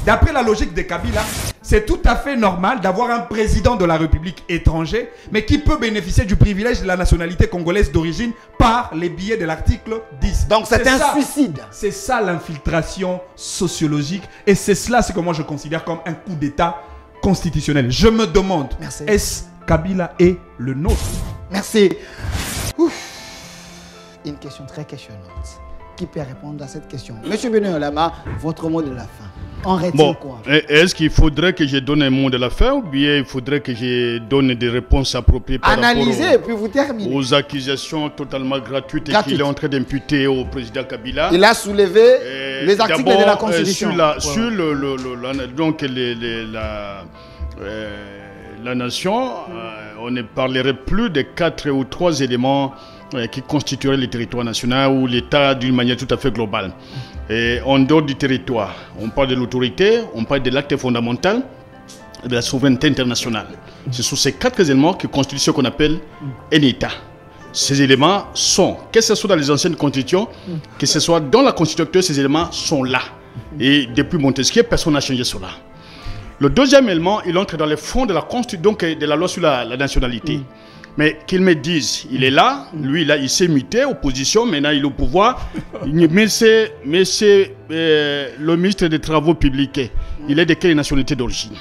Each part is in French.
D'après la logique de Kabila, c'est tout à fait normal d'avoir un président de la République étranger, mais qui peut bénéficier du privilège de la nationalité congolaise d'origine par les billets de l'article 10. Donc c'est un suicide. C'est ça l'infiltration sociologique, et c'est cela ce que moi je considère comme un coup d'État constitutionnel. Je me demande, est-ce Kabila est le nôtre? Merci. Ouf. Une question très questionnante. Qui peut répondre à cette question? Monsieur Benoît Lama, votre mot de la fin. On retient quoi? Est-ce qu'il faudrait que je donne un mot de la fin ou bien il faudrait que je donne des réponses appropriées par Analysez et puis vous terminez. Aux accusations totalement gratuites qu'il est en train d'imputer au président Kabila? Il a soulevé les articles de la Constitution. Sur la nation, on ne parlerait plus de 4 ou 3 éléments qui constitueraient le territoire national ou l'État d'une manière tout à fait globale. Et en dehors du territoire, on parle de l'autorité, on parle de l'acte fondamental et de la souveraineté internationale. Ce sont ces 4 éléments qui constituent ce qu'on appelle un État. Ces éléments sont, que ce soit dans les anciennes constitutions, que ce soit dans la Constitution actuelle, ces éléments sont là. Et depuis Montesquieu, personne n'a changé cela. Le deuxième élément, il entre dans les fonds de la Constitution, donc de la loi sur la nationalité. Mais qu'ils me disent, il est là, lui là, il s'est muté, opposition, maintenant il est au pouvoir. Mais c'est le ministre des Travaux publics. Il est de quelle nationalité d'origine?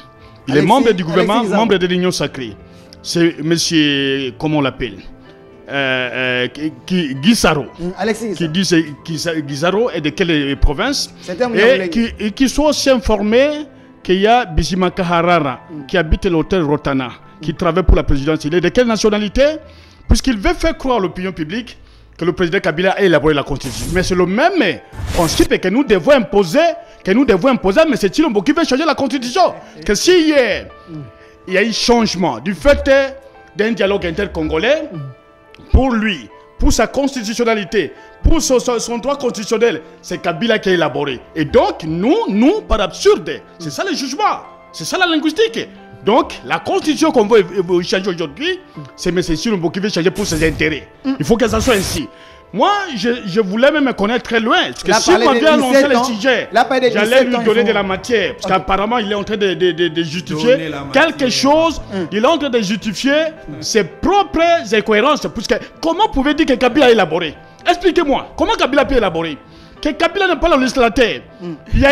Il est membre du gouvernement, membre de l'Union sacrée. C'est monsieur, comment on l'appelle, Guissaro. Qui dit Guissaro est de quelle province? Et qui soit aussi informé qu'il y a Bisimaka Harara qui habite l'hôtel Rotana, qui travaille pour la présidence. Il est de quelle nationalité? Puisqu'il veut faire croire à l'opinion publique que le président Kabila a élaboré la Constitution. Mais c'est le même principe que nous devons imposer, mais c'est Tshilombo qui veut changer la Constitution. Que si hier, il y a eu changement du fait d'un dialogue intercongolais, pour lui, pour sa constitutionnalité, pour son droit constitutionnel, c'est Kabila qui a élaboré. Et donc, nous, par absurde, c'est ça le jugement, c'est ça la linguistique. Donc, la constitution qu'on veut changer aujourd'hui, c'est M. Tshilombo qui veut changer pour ses intérêts. Il faut que ça soit ainsi. Moi, je voulais même me connaître très loin. Parce que si on m'avait annoncé le sujet, j'allais lui donner de la matière. Parce qu'apparemment, il est en train de justifier quelque chose. Il est en train de justifier ses propres incohérences. Puisque comment pouvez-vous dire que Kabila a élaboré? Expliquez-moi, comment Kabila peut élaborer? Que Kabila n'est pas le législateur. Il y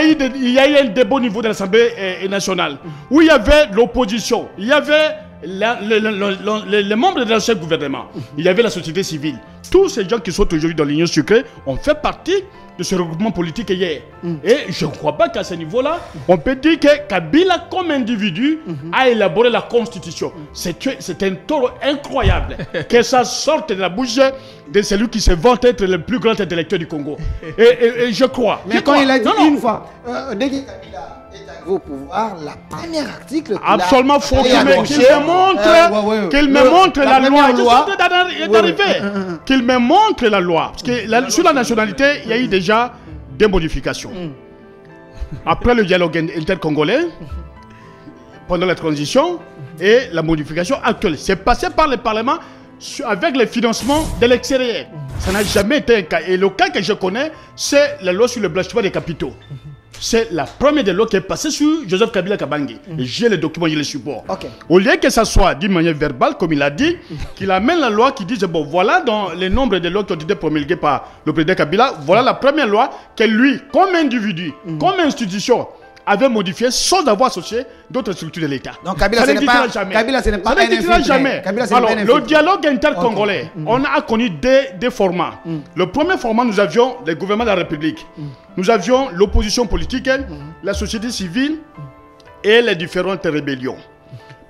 a eu un débat au niveau de l'Assemblée nationale où il y avait l'opposition, il y avait les membres de l'ancien gouvernement, il y avait la société civile. Tous ces gens qui sont aujourd'hui dans l'Union sucrée ont fait partie de ce regroupement politique hier. Et je ne crois pas qu'à ce niveau-là, on peut dire que Kabila, comme individu, a élaboré la Constitution. C'est un tort incroyable que ça sorte de la bouche de celui qui se vante être le plus grand intellectuel du Congo. Et je crois. Mais quand il a dit une fois, dès que Kabila est arrivé au pouvoir, la première article absolument faux, qu'il me montre la loi. Qu'il me montre la loi. Parce que sur la nationalité, il y a eu déjà des modifications. Après le dialogue intercongolais, pendant la transition et la modification actuelle, c'est passé par le Parlement avec le financement de l'extérieur. Ça n'a jamais été un cas. Et le cas que je connais, c'est la loi sur le blanchiment des capitaux. C'est la première des lois qui est passée sur Joseph Kabila Kabange. J'ai les documents, j'ai les supports. Au lieu que ça soit d'une manière verbale, comme il a dit, qu'il amène la loi qui dit, bon, voilà dans les nombres de lois qui ont été promulguées par le président Kabila, voilà la première loi que lui, comme individu, comme institution, avait modifié sans avoir associé d'autres structures de l'État. Donc Kabila, ce n'est pas un infiltré. Alors, le dialogue intercongolais, on a connu des formats. Le premier format, nous avions le gouvernement de la République. Nous avions l'opposition politique, la société civile et les différentes rébellions.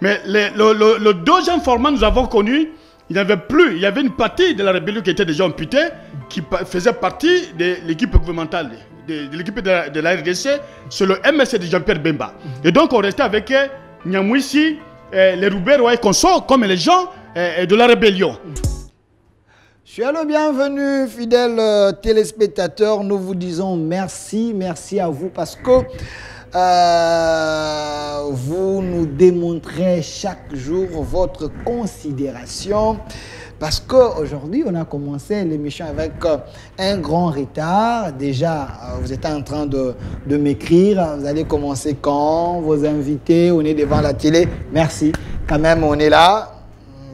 Mais le deuxième format, nous avons connu, il n'y avait plus, il y avait une partie de la rébellion qui était déjà amputée, qui faisait partie de l'équipe gouvernementale, de l'équipe de la RDC, c'est le MSC de Jean-Pierre Bemba. Et donc on restait avec Nyamwisi, les Roubert et consorts, comme les gens de la rébellion. Soyez le bienvenu, fidèles téléspectateurs. Nous vous disons merci, merci à vous parce que vous nous démontrez chaque jour votre considération. Parce qu'aujourd'hui, on a commencé l'émission avec un grand retard. Déjà, vous êtes en train de m'écrire. Vous allez commencer quand? Vos invités, on est devant la télé. Merci. Quand même, on est là.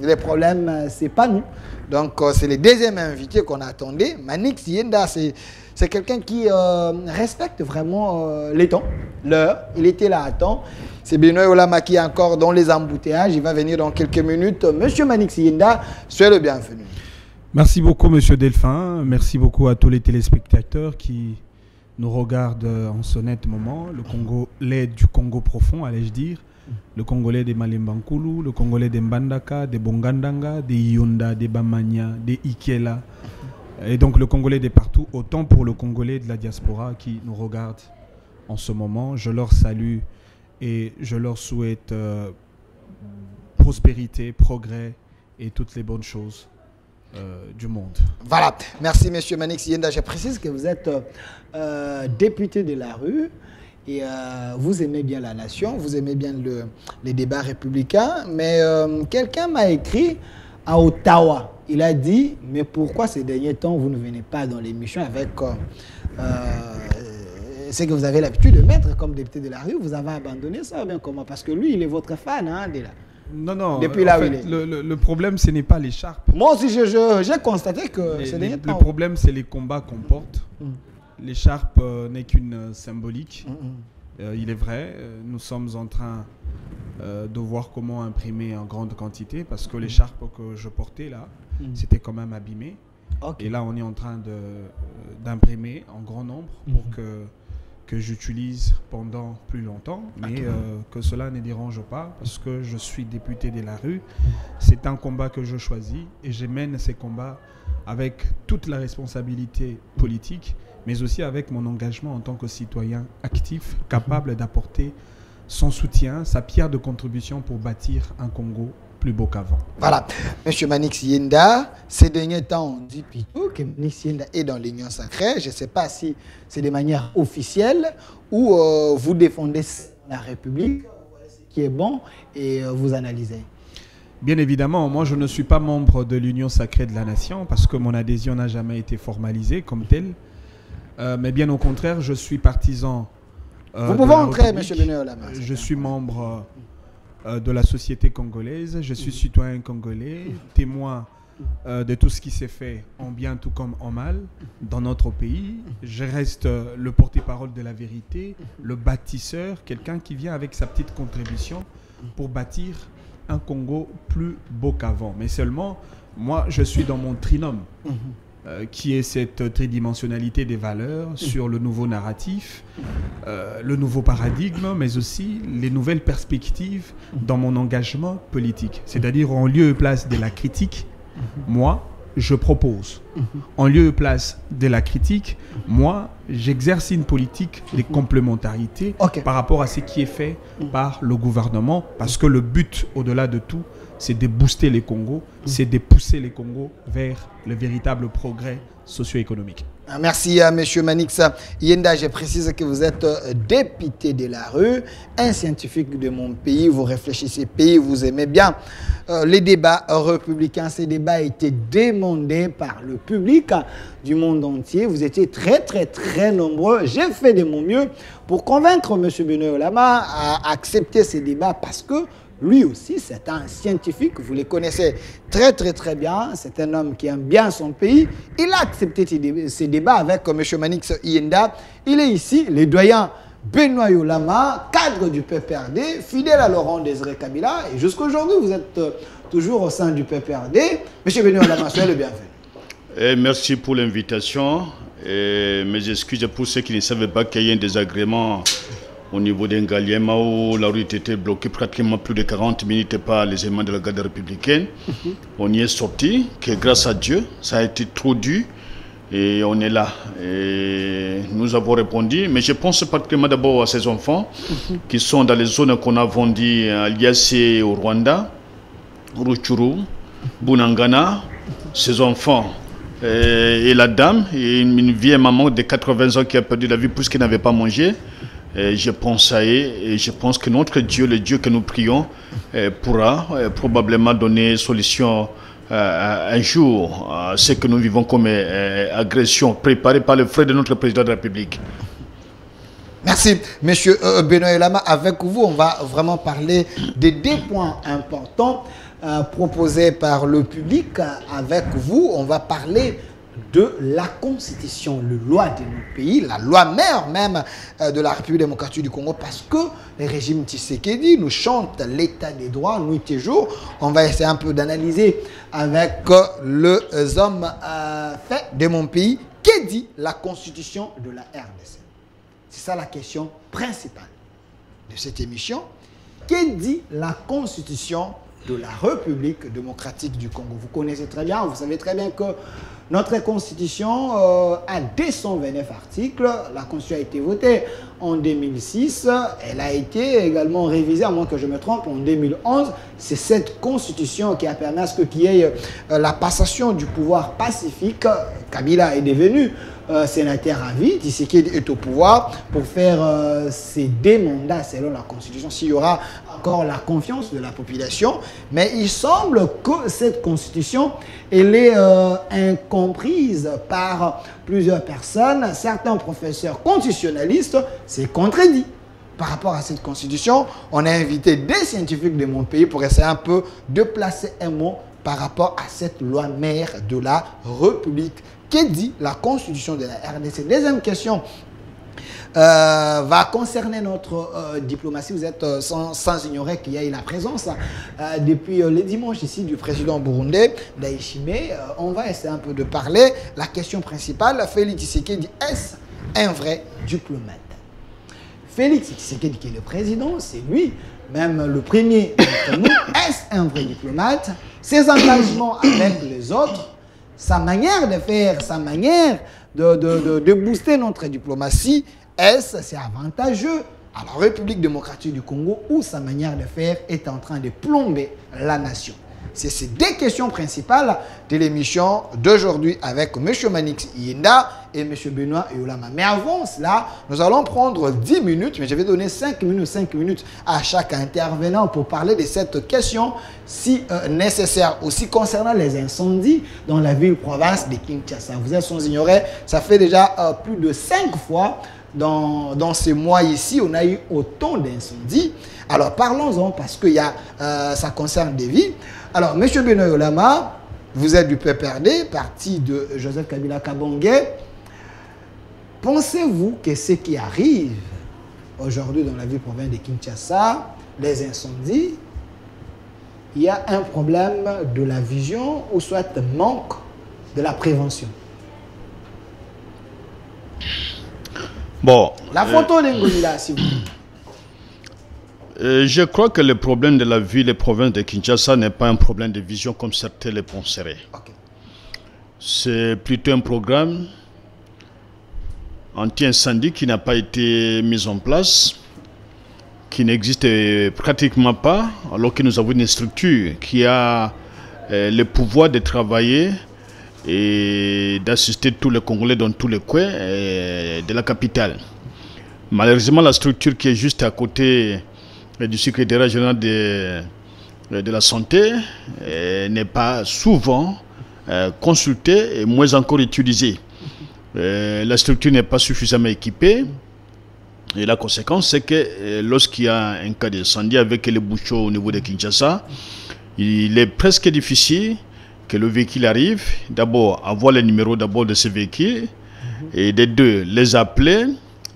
Les problèmes, c'est pas nous. Donc, c'est le deuxième invité qu'on attendait. Manix Yenda, c'est quelqu'un qui respecte vraiment les temps, l'heure. Il était là à temps. C'est Benoît Olama qui est encore dans les embouteillages. Il va venir dans quelques minutes. Monsieur Manix Yenda, soyez le bienvenu. Merci beaucoup, Monsieur Delphin. Merci beaucoup à tous les téléspectateurs qui nous regardent en ce net moment. Le Congolais du Congo profond, allais-je dire. Le Congolais des Malembankulu, le Congolais des Mbandaka, des Bongandanga, des Yonda, des Bamania, des Ikela. Et donc le Congolais de partout, autant pour le Congolais de la diaspora qui nous regarde en ce moment. Je leur salue et je leur souhaite prospérité, progrès et toutes les bonnes choses du monde. Voilà. Merci, Monsieur Manix Yenda. Je précise que vous êtes député de la rue. Et vous aimez bien la nation, vous aimez bien les débats républicains, mais quelqu'un m'a écrit à Ottawa. Il a dit, mais pourquoi ces derniers temps, vous ne venez pas dans l'émission avec ce que vous avez l'habitude de mettre comme député de la rue? Vous avez abandonné ça ou bien comment? Parce que lui, il est votre fan, hein, déjà. Non. Depuis là où il est. Le problème, ce n'est pas l'écharpe. Moi aussi, j'ai constaté que le problème, c'est les combats qu'on porte. L'écharpe n'est qu'une symbolique. Il est vrai, nous sommes en train de voir comment imprimer en grande quantité parce que l'écharpe que je portais là, c'était quand même abîmé. Et là, on est en train d'imprimer en grand nombre pour que j'utilise pendant plus longtemps, mais que cela ne dérange pas parce que je suis député de la rue. C'est un combat que je choisis et je mène ces combats avec toute la responsabilité politique, mais aussi avec mon engagement en tant que citoyen actif, capable d'apporter son soutien, sa pierre de contribution pour bâtir un Congo plus beau qu'avant. Voilà. Monsieur Manix Yenda, ces derniers temps, on dit plutôt que Manix Yenda est dans l'Union sacrée. Je ne sais pas si c'est de manière officielle ou vous défendez la République, qui est bon, et vous analysez. Bien évidemment, moi je ne suis pas membre de l'Union sacrée de la nation parce que mon adhésion n'a jamais été formalisée comme telle. Mais bien au contraire, je suis partisan. Vous pouvez entrer, M. Benoît Olama. Je suis membre de la société congolaise, je suis citoyen congolais, témoin de tout ce qui s'est fait en bien tout comme en mal dans notre pays. Je reste le porte-parole de la vérité, le bâtisseur, quelqu'un qui vient avec sa petite contribution pour bâtir un Congo plus beau qu'avant. Mais seulement, moi, je suis dans mon trinôme, qui est cette tridimensionnalité des valeurs sur le nouveau narratif, le nouveau paradigme, mais aussi les nouvelles perspectives dans mon engagement politique. C'est-à-dire en lieu et place de la critique, moi, je propose. En lieu et place de la critique, moi, j'exerce une politique de complémentarité par rapport à ce qui est fait par le gouvernement, parce que le but, au-delà de tout, c'est de booster les Congos, c'est de pousser les Congos vers le véritable progrès socio-économique. Merci à M. Manix Yenda. Je précise que vous êtes député de la rue, un scientifique de mon pays. Vous réfléchissez pays, vous aimez bien les débats républicains. Ces débats étaient demandés par le public du monde entier. Vous étiez très nombreux. J'ai fait de mon mieux pour convaincre M. Benoît Olama à accepter ces débats parce que lui aussi, c'est un scientifique, vous le connaissez très bien, c'est un homme qui aime bien son pays. Il a accepté ces débats avec M. Manix Yenda. Il est ici, le doyen Benoît Olama, cadre du PPRD, fidèle à Laurent Désiré Kabila. Et jusqu'à aujourd'hui, vous êtes toujours au sein du PPRD. M. Benoît Olama, soyez le bienvenu. Merci pour l'invitation. Mes excuses pour ceux qui ne savaient pas qu'il y a un désagrément au niveau d'Engaliema où la route était bloquée pratiquement plus de 40 minutes par les éléments de la garde républicaine. On y est sorti, que grâce à Dieu, ça a été trop dur et on est là. Et nous avons répondu, mais je pense particulièrement d'abord à ces enfants qui sont dans les zones qu'on a vendues à Liassé au Rwanda, Rutshuru, Bunangana, ces enfants. Et la dame, une vieille maman de 80 ans qui a perdu la vie puisqu'elle n'avait pas mangé. Je pense à elle et je pense que notre Dieu, le Dieu que nous prions, pourra probablement donner solution un jour ce que nous vivons comme agression préparée par le frère de notre président de la République. Merci, Monsieur Benoît Yolama. Avec vous, on va vraiment parler des 2 points importants proposés par le public. Avec vous, on va parler de la Constitution, la loi de notre pays, la loi mère même de la République démocratique du Congo, parce que le régime Tshisekedi nous chante l'état des droits nuit et jour. On va essayer un peu d'analyser avec les hommes faits de mon pays. Qu'est dit la Constitution de la RDC? C'est ça la question principale de cette émission. Qu'est dit la Constitution de la République démocratique du Congo? Vous connaissez très bien, vous savez très bien que notre Constitution a 229 articles. La Constitution a été votée en 2006. Elle a été également révisée, à moins que je me trompe, en 2011. C'est cette Constitution qui a permis à ce qu'il y ait la passation du pouvoir pacifique. Kabila est devenu sénateur à vie. Tshisekedi est au pouvoir pour faire ses 2 mandats selon la Constitution. S'il y aura encore la confiance de la population. Mais il semble que cette Constitution, elle est incomprise par plusieurs personnes. Certains professeurs constitutionnalistes s'est contredit. Par rapport à cette Constitution, on a invité des scientifiques de mon pays pour essayer un peu de placer un mot par rapport à cette loi mère de la République. Qu'est dit la Constitution de la RDC? Deuxième question va concerner notre diplomatie. Vous êtes sans ignorer qu'il y a eu la présence depuis le dimanche ici du président burundais, Ndayishimiye. On va essayer un peu de parler. La question principale, Félix Tshisekedi, est-ce un vrai diplomate? Félix Tshisekedi, qui est le président, c'est lui, même le premier d'entre nous, est-ce un vrai diplomate? Ses engagements avec les autres, sa manière de faire, sa manière de booster notre diplomatie, est-ce c'est avantageux à la République démocratique du Congo ou sa manière de faire est en train de plomber la nation? C'est ces 2 questions principales de l'émission d'aujourd'hui avec M. Manix Yenda et M. Benoît Yolama. Mais avant cela, nous allons prendre 10 minutes, mais je vais donner 5 minutes à chaque intervenant pour parler de cette question si nécessaire. Aussi concernant les incendies dans la ville-province de Kinshasa. Vous êtes sans ignorer, ça fait déjà plus de 5 fois dans ces mois ici, on a eu autant d'incendies. Alors parlons-en parce que ça concerne des vies. Alors, M. Benoît Yolama, vous êtes du PPRD, parti de Joseph Kabila Kabange. Pensez-vous que ce qui arrive aujourd'hui dans la ville-province de Kinshasa, les incendies, il y a un problème de la vision ou soit manque de la prévention? Bon. La photo de Ngolila, si vous voulez. Je crois que le problème de la ville et province de Kinshasa n'est pas un problème de vision comme certains le penseraient. Okay. C'est plutôt un programme anti-incendie qui n'a pas été mis en place, qui n'existe pratiquement pas, alors que nous avons une structure qui a le pouvoir de travailler et d'assister tous les Congolais dans tous les coins de la capitale. Malheureusement, la structure qui est juste à côté du secrétariat général de la santé n'est pas souvent consultée et moins encore utilisée. La structure n'est pas suffisamment équipée et la conséquence c'est que lorsqu'il y a un cas d'incendie avec les bouchons au niveau de Kinshasa, il est presque difficile que le véhicule arrive, d'abord avoir le numéro de ce véhicule et de 2, les appeler,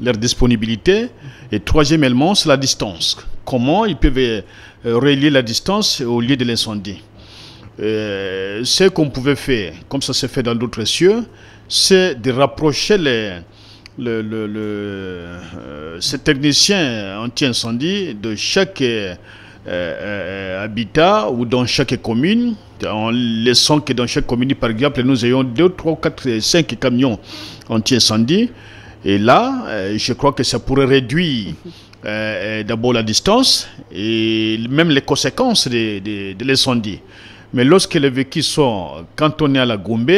leur disponibilité et troisième élément c'est la distance. Comment ils peuvent relier la distance au lieu de l'incendie. Ce qu'on pouvait faire, comme ça s'est fait dans d'autres cieux, c'est de rapprocher ces techniciens anti-incendie de chaque habitat ou dans chaque commune, en laissant que dans chaque commune, par exemple, nous ayons 2, 3, 4, 5 camions anti-incendie. Et là, je crois que ça pourrait réduire d'abord la distance et même les conséquences de l'incendie. Mais lorsque les véhicules sont cantonnés à la Gombe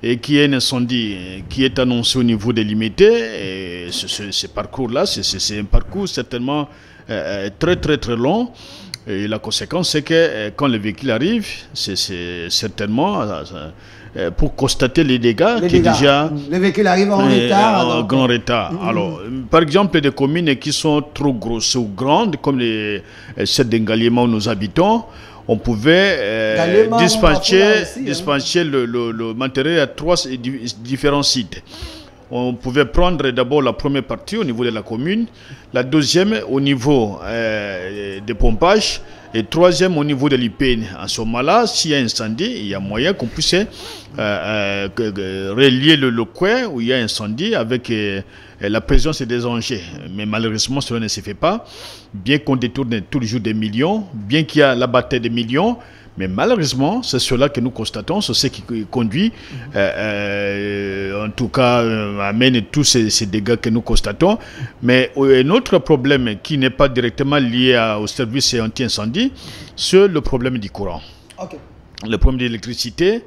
et qu'il y a un incendie qui est annoncé au niveau délimité, ce parcours-là, c'est un parcours certainement très long. Et la conséquence, c'est que quand le véhicule arrive, c'est certainement pour constater les dégâts qui déjà... Le véhicule arrive en retard. En grand retard. Alors, par exemple, des communes qui sont trop grosses ou grandes, comme celle d'Engaliema où nous habitons, on pouvait dispatcher le matériel à 3 différents sites. On pouvait prendre d'abord la première partie au niveau de la commune, la deuxième au niveau des pompages et troisième au niveau de l'IPN. En ce moment-là, s'il y a un incendie, il y a moyen qu'on puisse relier le coin où il y a un incendie avec la présence des engins. Mais malheureusement, cela ne se fait pas. Bien qu'on détourne tous les jours des millions, bien qu'il y a la bataille des millions, mais malheureusement, c'est cela que nous constatons, c'est ce qui conduit, en tout cas, amène tous ces dégâts que nous constatons. Mais un autre problème qui n'est pas directement lié au service anti-incendie, c'est le problème du courant. Okay. Le problème de l'électricité.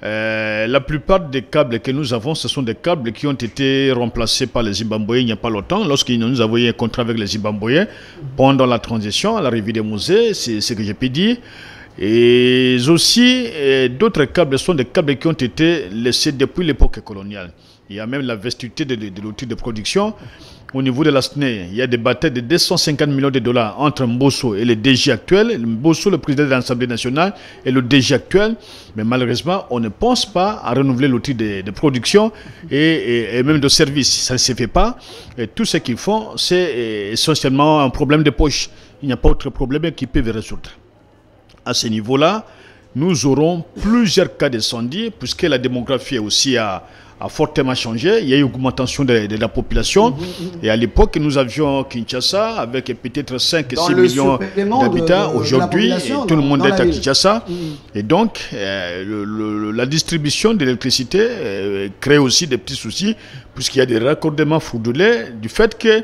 La plupart des câbles que nous avons, ce sont des câbles qui ont été remplacés par les Zimbabwéens il n'y a pas longtemps, lorsque nous avons eu un contrat avec les Zimbabwéens pendant la transition à l'arrivée des musées, c'est ce que j'ai pu dire. Et aussi, d'autres câbles sont des câbles qui ont été laissés depuis l'époque coloniale. Il y a même la vastitude de l'outil de production. Au niveau de la SNE, il y a des batailles de 250 millions de dollars entre Mbosso et le DG actuel. Mbosso, le président de l'Assemblée nationale, et le DG actuel. Mais malheureusement, on ne pense pas à renouveler l'outil de production et même de service. Ça ne se fait pas. Et tout ce qu'ils font, c'est essentiellement un problème de poche. Il n'y a pas autre problème qui peut résoudre. À ce niveau-là, nous aurons plusieurs cas d'incendie, puisque la démographie aussi a fortement changé. Il y a eu une augmentation de la population. Et à l'époque, nous avions Kinshasa avec peut-être 5 et 6 millions d'habitants. Aujourd'hui, tout le monde est à Kinshasa. Et donc, la distribution de l'électricité crée aussi des petits soucis, puisqu'il y a des raccordements frauduleux du fait que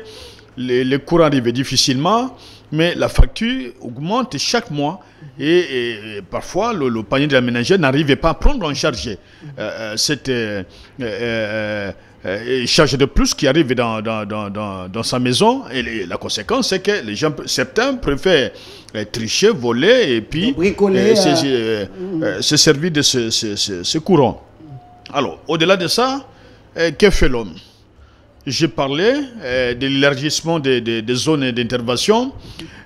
les courants arrivent difficilement, mais la facture augmente chaque mois. Et parfois, le panier de la ménagère n'arrivait pas à prendre en charge cette charge de plus qui arrive dans sa maison. Et la conséquence, c'est que certains préfèrent tricher, voler et puis se servir de ce courant. Alors, au-delà de ça, que fait l'homme? J'ai parlé de l'élargissement des zones d'intervention.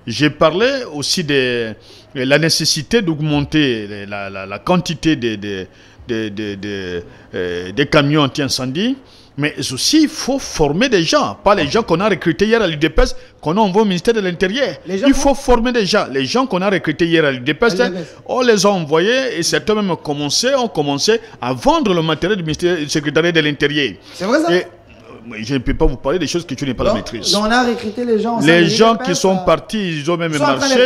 J'ai parlé aussi de la nécessité d'augmenter la quantité des camions anti-incendie. Mais aussi, il faut former des gens. Pas les gens qu'on a recrutés hier à l'UDPS, qu'on a envoyé au ministère de l'Intérieur. Il faut former des gens. Les gens qu'on a recrutés hier à l'UDPS, on les a envoyés et certains même ont commencé à vendre le matériel du ministère du secrétariat de l'Intérieur. C'est vrai ça? Je ne peux pas vous parler des choses que tu n'es pas la maîtrise. On a recruté les gens. Les gens qui sont partis, ils ont même marché.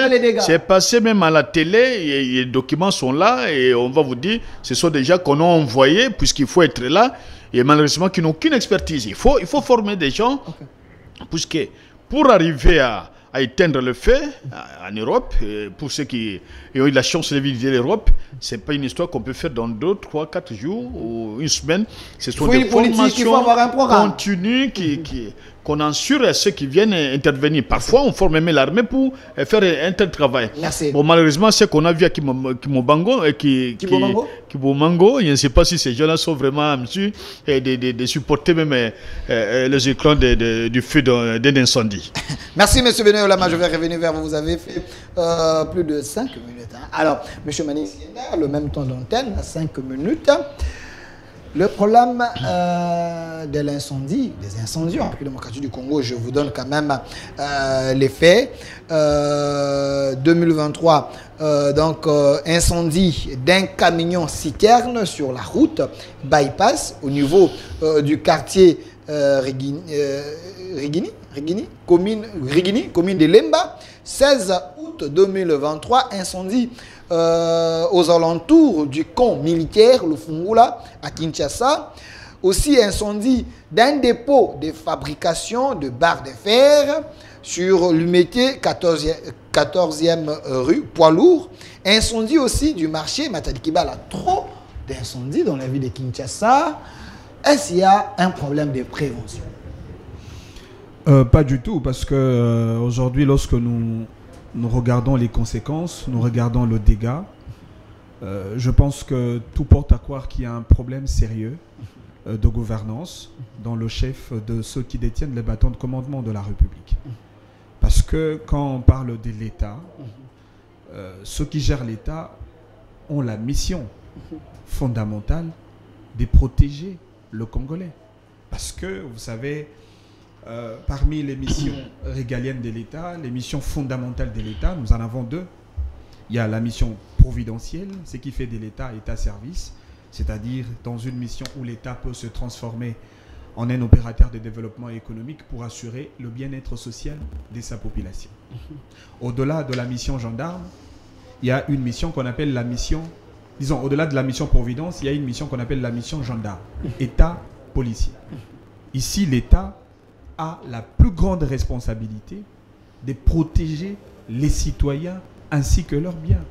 C'est passé même à la télé. Les documents sont là et on va vous dire, ce sont des gens qu'on a envoyés puisqu'il faut être là. Et malheureusement, qui n'ont aucune expertise. Il faut former des gens, puisque pour arriver à éteindre le feu en Europe, pour ceux qui ont eu la chance de visiter l'Europe, ce n'est pas une histoire qu'on peut faire dans 2, 3, 4 jours ou une semaine. Ce sont des formations continues qu'on ensure à ceux qui viennent intervenir. Parfois, on forme même l'armée pour faire un tel travail. Merci. Bon, malheureusement, ce qu'on a vu à Kimobango, je ne sais pas si ces gens-là sont vraiment à mesure de supporter même les écrans du feu d'un incendie. Merci, M. Benoît. Je vais revenir vers vous. Vous avez fait plus de 5 minutes. Hein. Alors, M. Manix, le même temps d'antenne, 5 minutes. Le problème de l'incendie, des incendies en République démocratique du Congo, je vous donne quand même les faits. 2023, incendie d'un camion citerne sur la route bypass au niveau du quartier Rigini, commune de Lemba. 16 août 2023, incendie aux alentours du camp militaire, le Fungula, à Kinshasa. Aussi incendie d'un dépôt de fabrication de barres de fer sur l'Umété 14e rue, poids lourd. Incendie aussi du marché Matadi-Kibala. Trop d'incendies dans la ville de Kinshasa. Est-ce qu'il y a un problème de prévention? Pas du tout, parce que aujourd'hui, lorsque nous nous regardons les conséquences, nous regardons le dégât. Je pense que tout porte à croire qu'il y a un problème sérieux de gouvernance dans le chef de ceux qui détiennent les bâtons de commandement de la République. Parce que quand on parle de l'État, ceux qui gèrent l'État ont la mission fondamentale de protéger le Congolais. Parce que, vous savez, parmi les missions régaliennes de l'État, les missions fondamentales de l'État, nous en avons deux. Il y a la mission providentielle, ce qui fait de l'État État-service, c'est-à-dire dans une mission où l'État peut se transformer en un opérateur de développement économique pour assurer le bien-être social de sa population. Au-delà de la mission gendarme, il y a une mission qu'on appelle la mission, disons, au-delà de la mission providence, il y a une mission qu'on appelle la mission gendarme, État policier. Ici, l'État a la plus grande responsabilité de protéger les citoyens ainsi que leurs biens.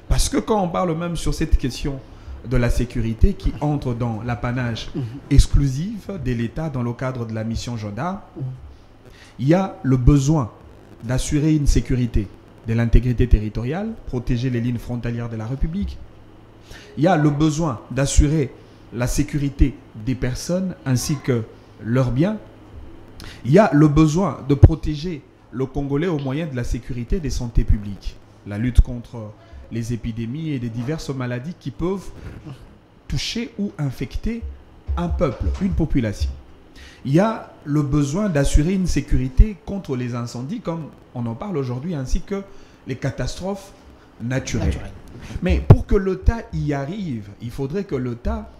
Parce que quand on parle même sur cette question de la sécurité qui entre dans l'apanage exclusif de l'État dans le cadre de la mission gendarme, il y a le besoin d'assurer une sécurité de l'intégrité territoriale, protéger les lignes frontalières de la République. Il y a le besoin d'assurer la sécurité des personnes ainsi que leurs biens. Il y a le besoin de protéger le Congolais au moyen de la sécurité des santé publiques, la lutte contre les épidémies et des diverses maladies qui peuvent toucher ou infecter un peuple, une population. Il y a le besoin d'assurer une sécurité contre les incendies, comme on en parle aujourd'hui, ainsi que les catastrophes naturelles. Mais pour que l'État y arrive, il faudrait que l'État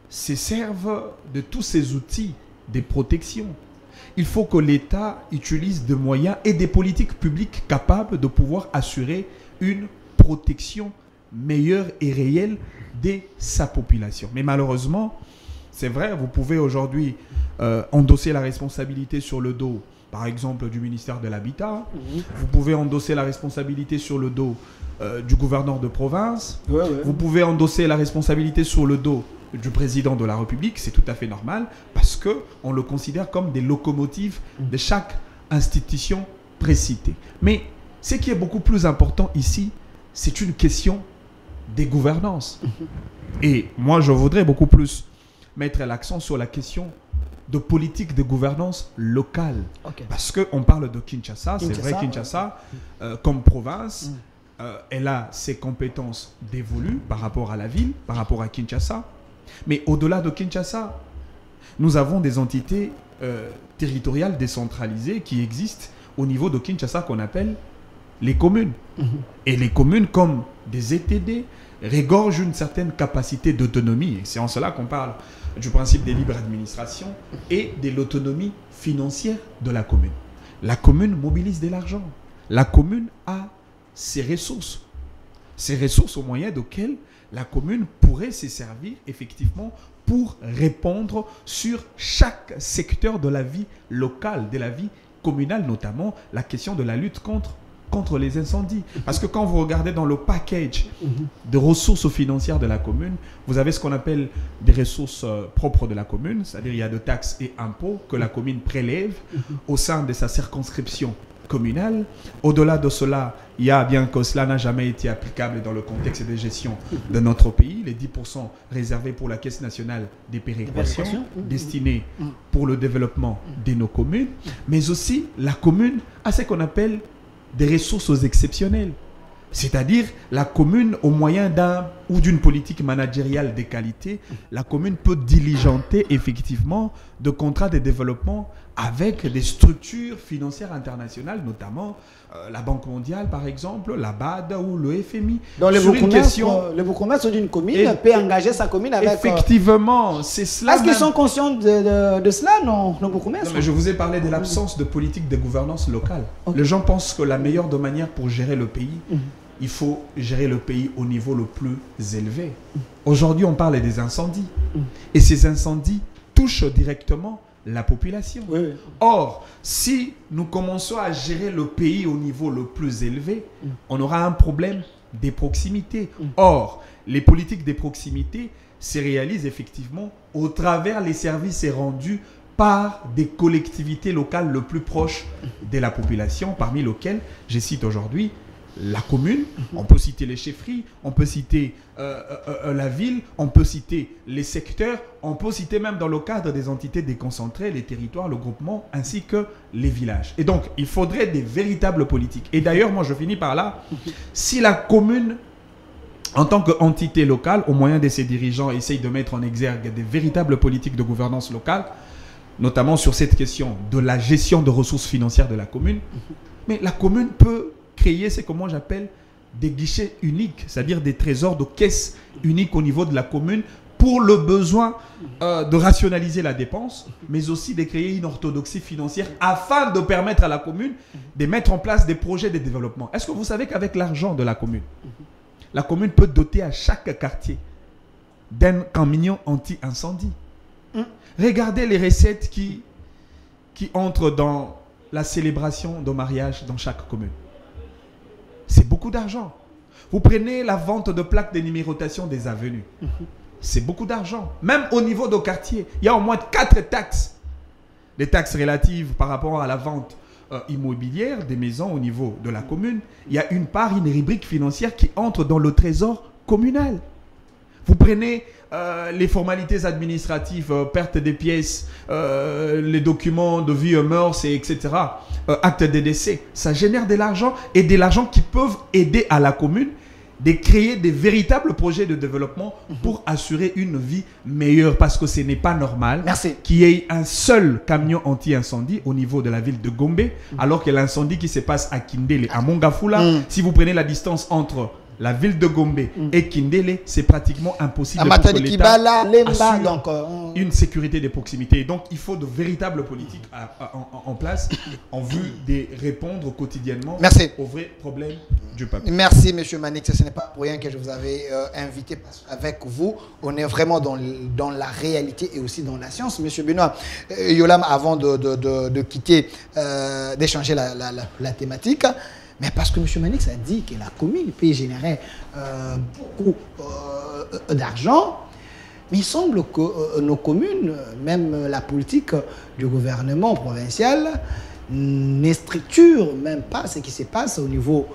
se serve de tous ces outils de protection. Il faut que l'État utilise des moyens et des politiques publiques capables de pouvoir assurer une protection meilleure et réelle de sa population. Mais malheureusement, c'est vrai, vous pouvez aujourd'hui endosser la responsabilité sur le dos, par exemple, du ministère de l'Habitat. Vous pouvez endosser la responsabilité sur le dos du gouverneur de province. Vous pouvez endosser la responsabilité sur le dos du président de la République. C'est tout à fait normal parce qu'on le considère comme des locomotives de chaque institution précitée. Mais ce qui est beaucoup plus important ici, c'est une question des gouvernances. Et moi, je voudrais beaucoup plus mettre l'accent sur la question de politique de gouvernance locale. Parce qu'on parle de Kinshasa, c'est vrai, Kinshasa, comme province, elle a ses compétences dévolues par rapport à la ville, par rapport à Kinshasa. Mais au-delà de Kinshasa, nous avons des entités territoriales décentralisées qui existent au niveau de Kinshasa qu'on appelle les communes. Et les communes, comme des ETD, regorgent une certaine capacité d'autonomie. C'est en cela qu'on parle du principe des libres administrations et de l'autonomie financière de la commune. La commune mobilise de l'argent. La commune a ses ressources. Ces ressources au moyen desquelles la commune pourrait se servir effectivement pour répondre sur chaque secteur de la vie locale, de la vie communale, notamment la question de la lutte contre les incendies. Parce que quand vous regardez dans le package de ressources financières de la commune, vous avez ce qu'on appelle des ressources propres de la commune, c'est-à-dire il y a de taxes et impôts que la commune prélève au sein de sa circonscription communale. Au-delà de cela, il y a, bien que cela n'a jamais été applicable dans le contexte de gestion de notre pays, les 10% réservés pour la Caisse nationale des péréquations, destinés pour le développement de nos communes, mais aussi la commune a ce qu'on appelle des ressources exceptionnelles. C'est-à-dire la commune, au moyen d'un ou d'une politique managériale de qualité, la commune peut diligenter effectivement de contrats de développement avec des structures financières internationales, notamment la Banque mondiale par exemple, la BAD ou le FMI. Donc le Bourg-commerce d'une commune peut engager sa commune avec... Effectivement, c'est cela. Est-ce qu'ils sont conscients de cela, non, le Bourg-commerce? Je vous ai parlé de l'absence de politique de gouvernance locale. Les gens pensent que la meilleure de manière pour gérer le pays, il faut gérer le pays au niveau le plus élevé. Aujourd'hui, on parle des incendies. Et ces incendies touchent directement la population. Or, si nous commençons à gérer le pays au niveau le plus élevé, on aura un problème des proximités. Or, les politiques des proximités se réalisent effectivement au travers les services rendus par des collectivités locales le plus proches de la population, parmi lesquelles, je cite aujourd'hui, la commune, on peut citer les chefferies, on peut citer la ville, on peut citer les secteurs, on peut citer même dans le cadre des entités déconcentrées, les territoires, le groupement, ainsi que les villages. Et donc, il faudrait des véritables politiques. Et d'ailleurs, moi je finis par là, si la commune, en tant qu'entité locale, au moyen de ses dirigeants, essaye de mettre en exergue des véritables politiques de gouvernance locale, notamment sur cette question de la gestion de ressources financières de la commune, mais la commune peut créer ce que moi j'appelle des guichets uniques, c'est-à-dire des trésors de caisse uniques au niveau de la commune pour le besoin de rationaliser la dépense, mais aussi de créer une orthodoxie financière afin de permettre à la commune de mettre en place des projets de développement. Est-ce que vous savez qu'avec l'argent de la commune peut doter à chaque quartier d'un camion anti-incendie? Regardez les recettes qui entrent dans la célébration de mariage dans chaque commune. C'est beaucoup d'argent. Vous prenez la vente de plaques de numérotation des avenues. C'est beaucoup d'argent. Même au niveau de quartier, il y a au moins 4 taxes. Des taxes relatives par rapport à la vente immobilière des maisons au niveau de la commune. Il y a une rubrique financière qui entre dans le trésor communal. Vous prenez les formalités administratives, perte des pièces, les documents de vie, mœurs, etc., actes de décès. Ça génère de l'argent et de l'argent qui peuvent aider à la commune de créer des véritables projets de développement pour assurer une vie meilleure. Parce que ce n'est pas normal qu'il y ait un seul camion anti-incendie au niveau de la ville de Gombe, alors que l'incendie qui se passe à Kindele, à Mongafula, si vous prenez la distance entre la ville de Gombe et Kindele, c'est pratiquement impossible pour que l'État assure une sécurité de proximité. Et donc, il faut de véritables politiques en place en vue de répondre quotidiennement aux vrais problèmes du peuple. Merci, M. Manix. Ce n'est pas pour rien que je vous avais invité. Avec vous, on est vraiment dans la réalité et aussi dans la science. M. Benoît, Yolam, avant de quitter, d'échanger la thématique, mais parce que M. Manix a dit que la commune peut générer beaucoup d'argent, mais il semble que nos communes, même la politique du gouvernement provincial, ne structure même pas ce qui se passe au niveau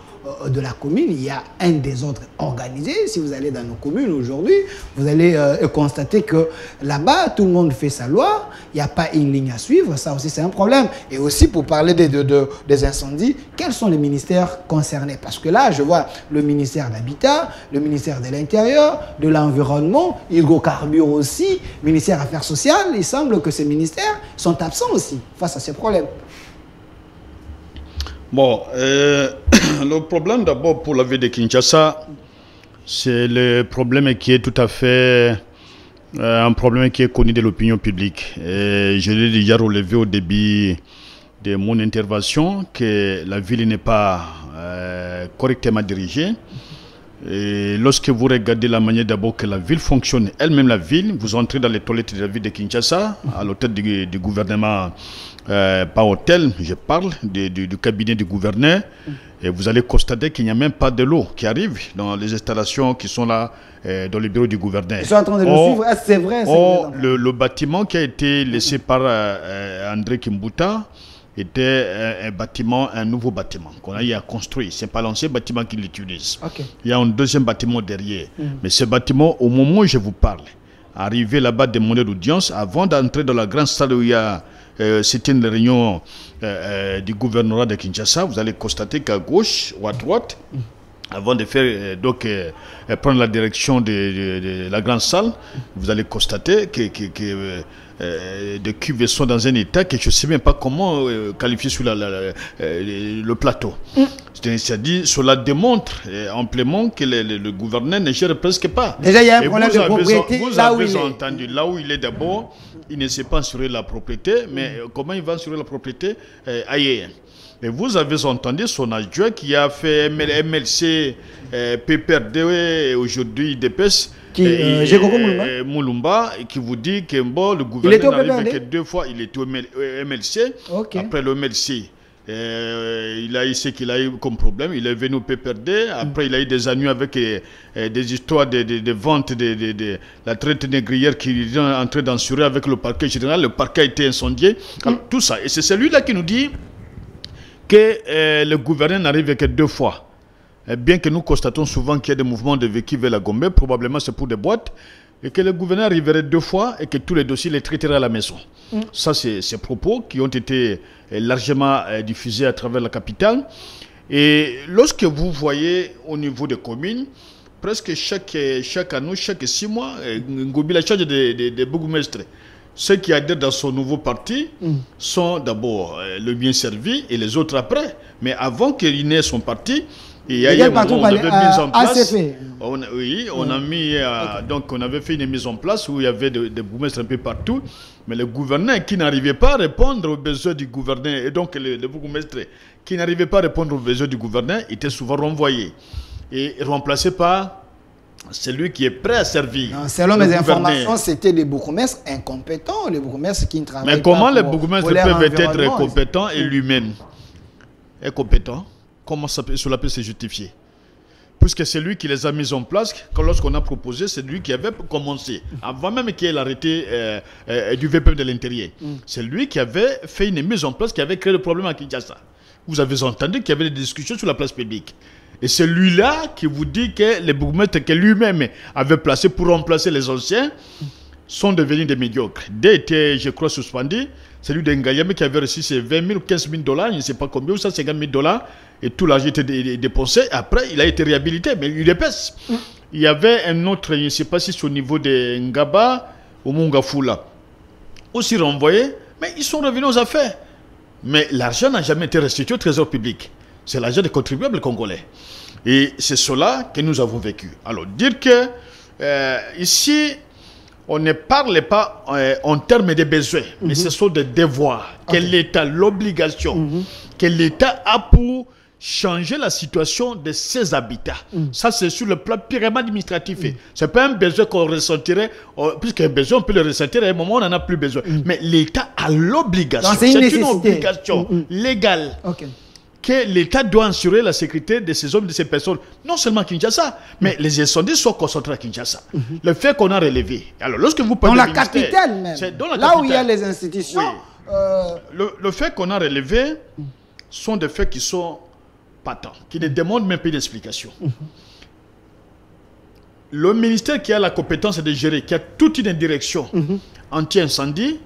de la commune. Il y a un désordre organisé. Si vous allez dans nos communes aujourd'hui, vous allez constater que là-bas, tout le monde fait sa loi. Il n'y a pas une ligne à suivre. Ça aussi, c'est un problème. Et aussi, pour parler des incendies, quels sont les ministères concernés? Parce que là, je vois le ministère de l'Habitat, le ministère de l'Intérieur, de l'Environnement, hydrocarbures aussi, ministère des Affaires sociales. Il semble que ces ministères sont absents aussi face à ces problèmes. Bon, le problème d'abord pour la ville de Kinshasa, c'est le problème qui est tout à fait un problème qui est connu de l'opinion publique. Et je l'ai déjà relevé au début de mon intervention que la ville n'est pas correctement dirigée. Et lorsque vous regardez la manière d'abord que la ville fonctionne, elle-même la ville, vous entrez dans les toilettes de la ville de Kinshasa, à l'hôtel du gouvernement, pas hôtel, je parle du cabinet du gouverneur, et vous allez constater qu'il n'y a même pas de l'eau qui arrive dans les installations qui sont là, dans le bureau du gouverneur. Ils sont en train de le suivre, c'est vrai. Le bâtiment qui a été laissé par André Kimbuta était un nouveau bâtiment qu'on a eu à construire. Ce n'est pas l'ancien bâtiment qu'il utilise. Il y a un deuxième bâtiment derrière. Mais ce bâtiment, au moment où je vous parle, arrivé là-bas, demander d'audience, avant d'entrer dans la grande salle où il y a c'était une réunion du gouvernorat de Kinshasa, vous allez constater qu'à gauche ou à droite, avant de faire prendre la direction de la grande salle, vous allez constater que des cuves sont dans un état que je ne sais même pas comment qualifier sur le plateau. C'est-à-dire, cela démontre amplement que le gouverneur ne gère presque pas. Déjà, il y a un problème de propriété vous avez entendu, là où il est d'abord, il ne sait pas assurer la propriété, mais comment il va assurer la propriété ailleurs? Et vous avez entendu son adjoint qui a fait MLC, PPRD, aujourd'hui IDPS, Moulumba, qui vous dit que bon, le gouvernement n'arrive que 2 fois, il était au MLC, après le MLC. Il a eu ce qu'il a eu comme problème. Il est venu au PPRD. Après, il a eu des ennuis avec des histoires de vente de la traite négrière qui est en train d'ensurer avec le parquet général. Le parquet a été incendié. Alors, tout ça. Et c'est celui-là qui nous dit que le gouverneur n'arrive que 2 fois. Bien que nous constatons souvent qu'il y a des mouvements de véhicules vers la Gombe, probablement c'est pour des boîtes, et que le gouverneur arriverait 2 fois et que tous les dossiers les traiteraient à la maison. Ça, c'est ces propos qui ont été largement diffusés à travers la capitale. Et lorsque vous voyez au niveau des communes, presque chaque année, chaque 6 mois, Ngobi a charge des bourgmestres. Ceux qui adhèrent dans son nouveau parti sont d'abord le bien servi et les autres après. Mais avant qu'il n'ait son parti, il y a un moment où on avait mis en place. On avait fait une mise en place où il y avait des bourgmestres un peu partout. Mais le gouverneur qui n'arrivait pas à répondre aux besoins du gouverneur, et donc le bourgmestre qui n'arrivait pas à répondre aux besoins du gouverneur, était souvent renvoyé et remplacé par celui qui est prêt à servir. Non, selon mes informations, c'était des bourgmestres incompétents, les bourgmestres qui ne travaillent pas. Mais comment les bourgmestres peuvent être incompétents et lui-même incompétent? Comment cela peut se justifier? Puisque c'est lui qui les a mis en place, lorsqu'on a proposé, c'est lui qui avait commencé, avant même qu'il ait l'arrêté du VPM de l'intérieur. C'est lui qui avait fait une mise en place, qui avait créé le problème à Kinshasa. Vous avez entendu qu'il y avait des discussions sur la place publique. Et c'est lui-là qui vous dit que les bourgmestres que lui-même avait placés pour remplacer les anciens sont devenus des médiocres. Dès était, je crois, suspendu, celui de Ngayame qui avait reçu ses 20 000 ou 15 000 $, je ne sais pas combien, ou 150 000 $, et tout l'argent était dépensé. Après, il a été réhabilité, mais il épaisse. Il y avait un autre, je ne sais pas si c'est au niveau de Ngaba ou Mungafula, aussi renvoyé, mais ils sont revenus aux affaires. Mais l'argent n'a jamais été restitué au trésor public. C'est l'argent des contribuables congolais. Et c'est cela que nous avons vécu. Alors, dire que ici, on ne parle pas en termes de besoins, mais ce sont des devoirs que l'État, l'obligation que l'État a pour changer la situation de ses habitats. Ça, c'est sur le plan purement administratif. Ce n'est pas un besoin qu'on ressentirait, puisqu'un besoin, on peut le ressentir à un moment où on n'en a plus besoin. Mais l'État a l'obligation. C'est une obligation légale. Que l'État doit assurer la sécurité de ces hommes, de ces personnes, non seulement à Kinshasa, mais les incendies sont concentrés à Kinshasa. Le fait qu'on a relevé. Alors, lorsque vous parlez dans la capitale même, là où il y a les institutions. Le fait qu'on a relevé sont des faits qui sont patents, qui ne demandent même pas d'explication. Le ministère qui a la compétence de gérer, qui a toute une direction anti-incendie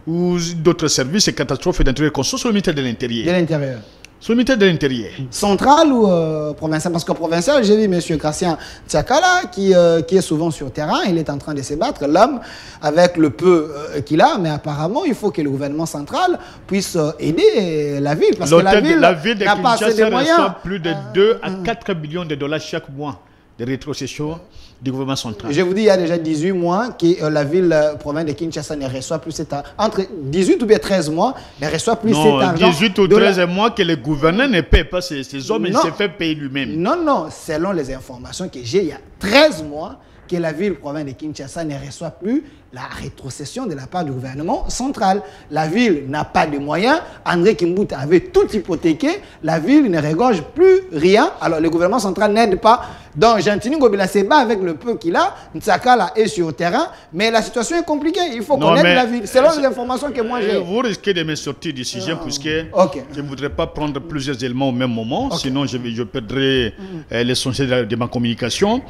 ou d'autres services et catastrophes et d'intérêt constant, c'est le ministère de l'Intérieur. De l'Intérieur. Sur le ministère de l'Intérieur. Central ou provincial? Parce que provincial, j'ai vu M. Christian Tchakala qui est souvent sur terrain. Il est en train de se battre, l'homme, avec le peu qu'il a. Mais apparemment, il faut que le gouvernement central puisse aider la ville. Parce que la ville de Kinshasa reçoit plus de 2 à 4 millions de $ chaque mois de rétrocession du gouvernement central. Je vous dis, il y a déjà 18 mois que la ville province de Kinshasa ne reçoit plus cet argent. Entre 18 ou bien 13 mois, ne reçoit plus cet argent. 18 ou 13 mois que le gouverneur ne paie pas ces hommes, il se fait payer lui-même. Non, selon les informations que j'ai, il y a 13 mois que la ville province de Kinshasa ne reçoit plus la rétrocession de la part du gouvernement central. La ville n'a pas de moyens. André Kimbuta avait tout hypothéqué. La ville ne regorge plus rien. Alors le gouvernement central n'aide pas. Donc Gentini Ngobila se bat avec le peu qu'il a. Ntsakala est sur le terrain. Mais la situation est compliquée. Il faut qu'on aide la ville. Selon les informations que moi j'ai. Vous risquez de me sortir du sujet puisque je ne voudrais pas prendre plusieurs éléments au même moment. Sinon je perdrai l'essentiel de ma communication.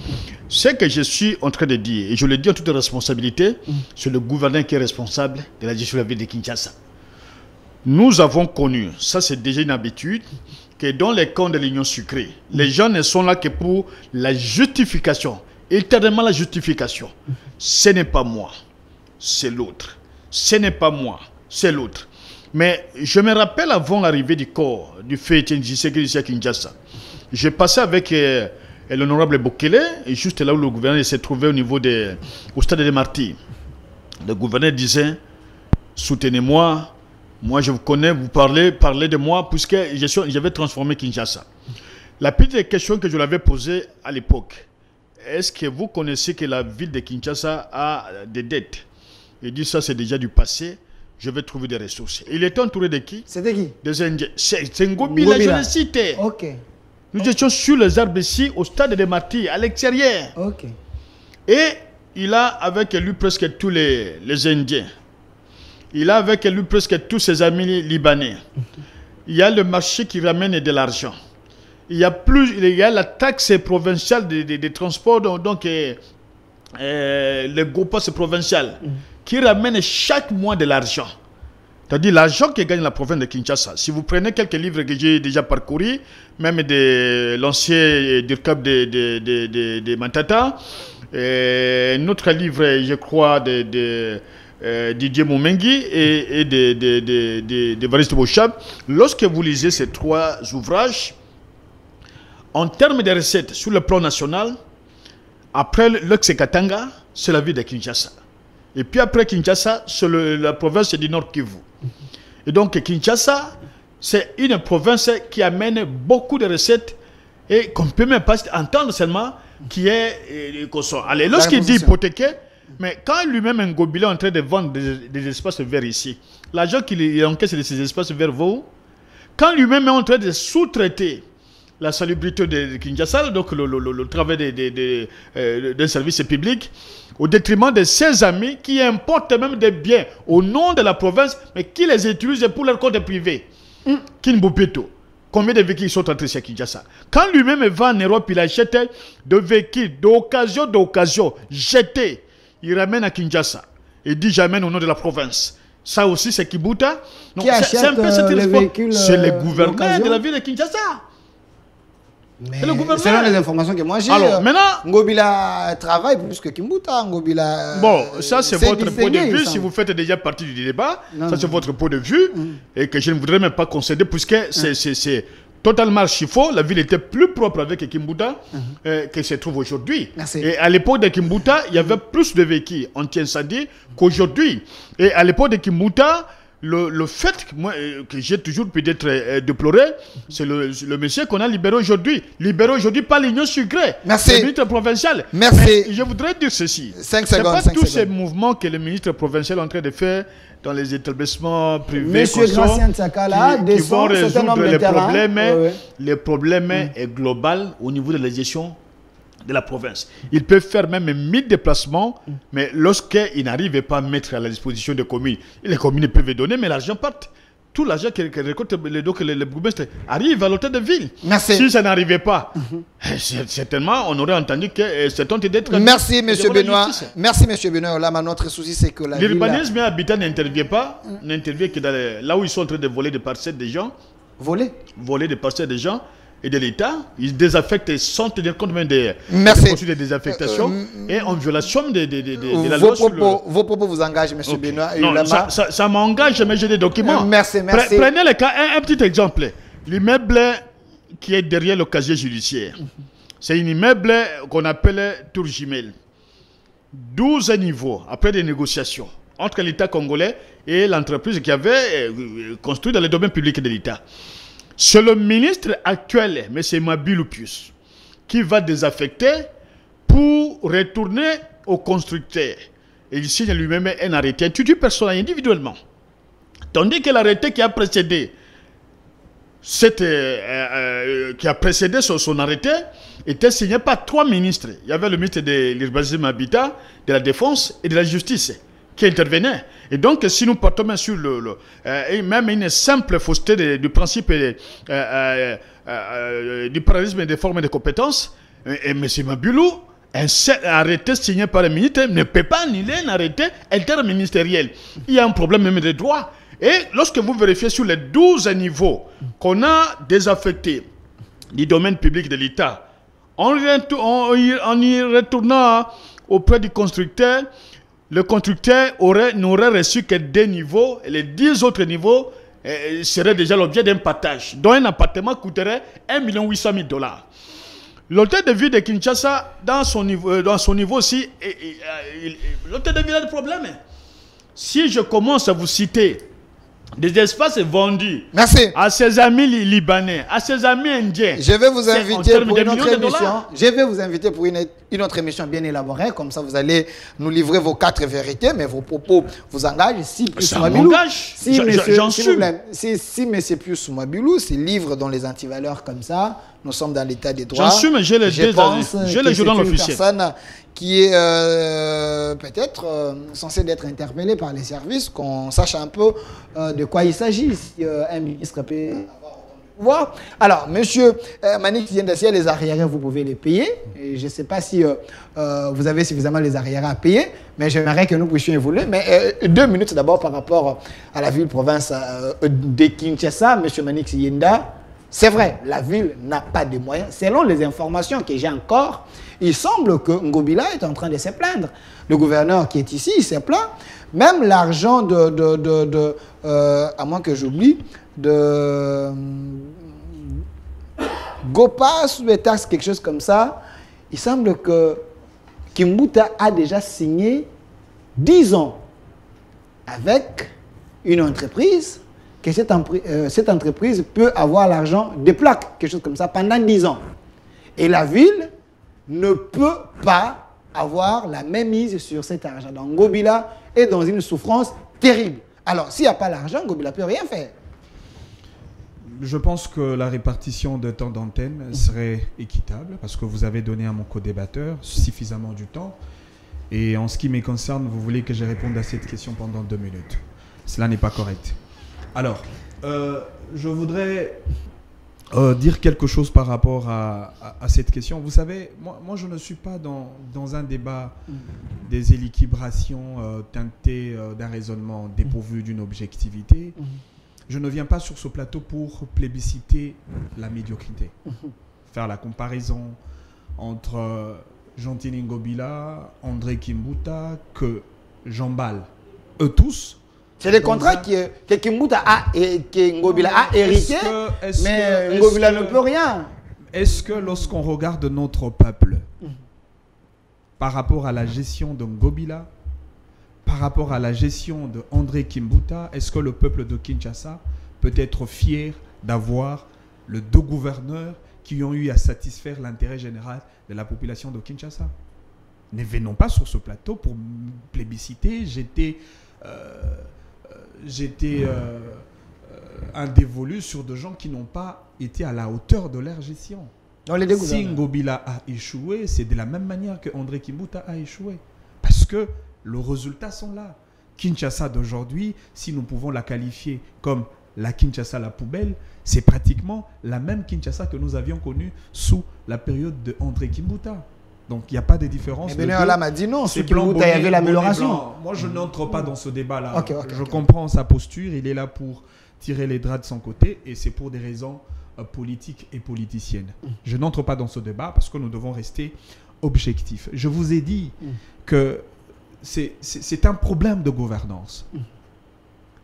Ce que je suis en train de dire, et je le dis en toute responsabilité, c'est le gouverneur qui est responsable de la gestion de la ville de Kinshasa. Nous avons connu, ça c'est déjà une habitude, que dans les camps de l'Union sucrée, les gens ne sont là que pour la justification, éternellement la justification. Ce n'est pas moi, c'est l'autre. Ce n'est pas moi, c'est l'autre. Mais je me rappelle avant l'arrivée du corps du feu Etienne Tshisekedi ici à Kinshasa, j'ai passé avec l'honorable Bokele, et juste là où le gouverneur s'est trouvé au stade des Martyrs. Le gouverneur disait, soutenez-moi, moi je vous connais, vous parlez de moi, puisque j'avais transformé Kinshasa. La petite question que je l'avais posée à l'époque, est-ce que vous connaissez que la ville de Kinshasa a des dettes? Il dit ça c'est déjà du passé, je vais trouver des ressources. Il était entouré de qui? C'était qui? Des Indiens. C'est Ngobila, je le citais. Ok. Nous étions sur les arbres ici, au stade des Martyrs, à l'extérieur. Ok. Et il a avec lui presque tous les Indiens. Il a avec lui presque tous ses amis libanais. Il y a le marché qui ramène de l'argent. Il y a la taxe provinciale des transports, donc le GOPAS provincial, qui ramène chaque mois de l'argent. C'est-à-dire l'argent que gagne la province de Kinshasa. Si vous prenez quelques livres que j'ai déjà parcourus, même de l'ancien DIRCAP de Matata, un autre livre, je crois, de Didier Moumengi et de Variste Bochab, lorsque vous lisez ces trois ouvrages, en termes de recettes sur le plan national, après l'Oxekatanga, c'est la ville de Kinshasa. Et puis après Kinshasa, c'est la province du Nord Kivu. Et donc Kinshasa, c'est une province qui amène beaucoup de recettes et qu'on ne peut même pas entendre seulement qui est allez, lorsqu'il dit hypothéquer, mais quand lui-même Ngobila est en train de vendre des espaces verts ici, l'argent qu'il encaisse de ces espaces verts va où? Quand lui-même est en train de sous-traiter la salubrité de Kinshasa, donc le travail d'un service public, au détriment de ses amis qui importent même des biens au nom de la province, mais qui les utilisent pour leur compte privé. Kinbopeto. Combien de véhicules sont entrés chez Kinshasa? Quand lui-même va en Europe, il achète des véhicules d'occasion, jetés. Il ramène à Kinshasa. Il dit j'amène au nom de la province. Ça aussi, c'est Kibuta. Qui achète un peu les véhicules? C'est le gouvernement de la ville de Kinshasa. Selon les informations que moi j'ai, Ngobila travaille plus que Kimbuta. Ngobila. Bon, ça c'est votre point de vue. Si vous faites déjà partie du débat, ça c'est votre point de vue. Et que je ne voudrais même pas concéder, puisque c'est totalement archi-faux. La ville était plus propre avec Kimbuta qu'elle se trouve aujourd'hui. Et à l'époque de Kimbuta, il y avait plus de véhicules anti-incendie qu'aujourd'hui. Et à l'époque de Kimbuta, le fait que j'ai toujours peut-être déploré, c'est le monsieur qu'on a libéré aujourd'hui. Libéré aujourd'hui par l'Union sucrée. Merci. Le ministre provincial. Merci. Mais je voudrais dire ceci. 5 secondes. C'est pas tous ces mouvements que le ministre provincial est en train de faire dans les établissements privés. Monsieur Gracien Tsakala, qui vont résoudre les problèmes. Le problème est global au niveau de la gestion de la province. Ils peuvent faire même 1000 déplacements, mais lorsqu'ils n'arrivent pas à mettre à la disposition des communes, les communes peuvent donner, mais l'argent part. Tout l'argent que récolte les bourgmestres arrive à l'hôtel de ville. Merci. Si ça n'arrivait pas, certainement, on aurait entendu que c'est honte d'être... Merci, M. Benoît. Merci, M. Benoît. Là, notre souci, c'est que la l'urbanisme et l'habitat n'intervient pas, n'intervient que là où ils sont en train de voler des parcelles des gens. Voler des parcelles des gens et de l'État, ils désaffectent sans tenir compte même des procédures de désaffectation et en violation de la loi. Vos propos vous engagent, M. Benoît. Non, ça m'engage, mais j'ai des documents. Merci. Prenez le cas, un petit exemple. L'immeuble qui est derrière le casier judiciaire, c'est un immeuble qu'on appelle Tour Jumel. 12 niveaux, après des négociations entre l'État congolais et l'entreprise qui avait construit dans le domaine public de l'État. C'est le ministre actuel, M. Mabilou Pius, qui va désaffecter pour retourner au constructeur. Et il signe lui-même un arrêté intitulé personnel individuellement. Tandis que l'arrêté qui a précédé son arrêté était signé par 3 ministres. Il y avait le ministre de l'Urbanisme Habitat, de la Défense et de la Justice qui intervenait. Et donc, si nous partons même sur même une simple fausseté du principe du parallélisme des formes et des compétences, et M. Mabilou, un arrêté signé par un ministre ne peut pas annuler un arrêté interministériel. Il y a un problème même de droit. Et lorsque vous vérifiez sur les 12 niveaux qu'on a désaffectés du domaine public de l'État, en y retournant auprès du constructeur, le constructeur n'aurait reçu que 2 niveaux, et les 10 autres niveaux seraient déjà l'objet d'un partage, dont un appartement coûterait $1 800 000. L'hôtel de ville de Kinshasa, dans son niveau aussi, l'hôtel de ville a des problèmes. Si je commence à vous citer des espaces vendus. Merci. À ses amis libanais, à ses amis indiens. Je vais vous inviter pour une autre émission. Je vais vous inviter pour une autre émission bien élaborée. Comme ça, vous allez nous livrer vos 4 vérités, mais vos propos vous engagent. Si Pius Mwabilou, si M. Pius Mwabilou, ces livres dont les antivaleurs comme ça, nous sommes dans l'état des droits. J'en suis, mais j'ai les journaux officiels. Personne qui est peut-être censé d'être interpellé par les services, qu'on sache un peu de quoi il s'agit, si un ministre peut voir. Alors, monsieur Manik Yendassia, les arriérés, vous pouvez les payer. Et je ne sais pas si vous avez suffisamment les arriérés à payer, mais j'aimerais que nous puissions évoluer. Mais 2 minutes d'abord par rapport à la ville-province de Kinshasa, monsieur Manik Yenda. C'est vrai, la ville n'a pas de moyens. Selon les informations que j'ai encore, il semble que Ngobila est en train de se plaindre. Le gouverneur qui est ici, il se plaint. Même l'argent à moins que j'oublie, de Gopas ou des taxes, quelque chose comme ça, il semble que Kimbuta a déjà signé 10 ans avec une entreprise, que cette entreprise peut avoir l'argent des plaques, quelque chose comme ça, pendant 10 ans. Et la ville ne peut pas avoir la même mise sur cet argent. Donc Ngobila est dans une souffrance terrible. Alors, s'il n'y a pas l'argent, Ngobila ne peut rien faire. Je pense que la répartition de temps d'antenne serait équitable parce que vous avez donné à mon co-débatteur suffisamment du temps. Et en ce qui me concerne, vous voulez que je réponde à cette question pendant 2 minutes. Cela n'est pas correct. Alors, je voudrais dire quelque chose par rapport à cette question. Vous savez, moi je ne suis pas dans un débat des équilibrations teintées d'un raisonnement dépourvu d'une objectivité. Je ne viens pas sur ce plateau pour plébisciter la médiocrité. Faire la comparaison entre Jean-Tini Ngobila, André Kimbuta, que j'emballe. Eux tous. C'est des contrats que Kimbuta et que Ngobila a hérité, mais Ngobila ne peut rien. Est-ce que lorsqu'on regarde notre peuple, par rapport à la gestion de Ngobila, par rapport à la gestion de André Kimbuta, est-ce que le peuple de Kinshasa peut être fier d'avoir les 2 gouverneurs qui ont eu à satisfaire l'intérêt général de la population de Kinshasa? Ne venons pas sur ce plateau pour plébisciter. J'étais un dévolu sur de gens qui n'ont pas été à la hauteur de leur gestion. Si Ngobila a échoué, c'est de la même manière que André Kimbuta a échoué. Parce que les résultats sont là. Kinshasa d'aujourd'hui, si nous pouvons la qualifier comme la Kinshasa la poubelle, c'est pratiquement la même Kinshasa que nous avions connue sous la période de André Kimbuta. Donc il n'y a pas de différence. Mais là m'a dit non, sous Kimbuta, il y avait l'amélioration. Moi je n'entre pas dans ce débat-là. Okay, je comprends sa posture, il est là pour tirer les draps de son côté et c'est pour des raisons politiques et politiciennes. Je n'entre pas dans ce débat parce que nous devons rester objectifs. Je vous ai dit que c'est un problème de gouvernance.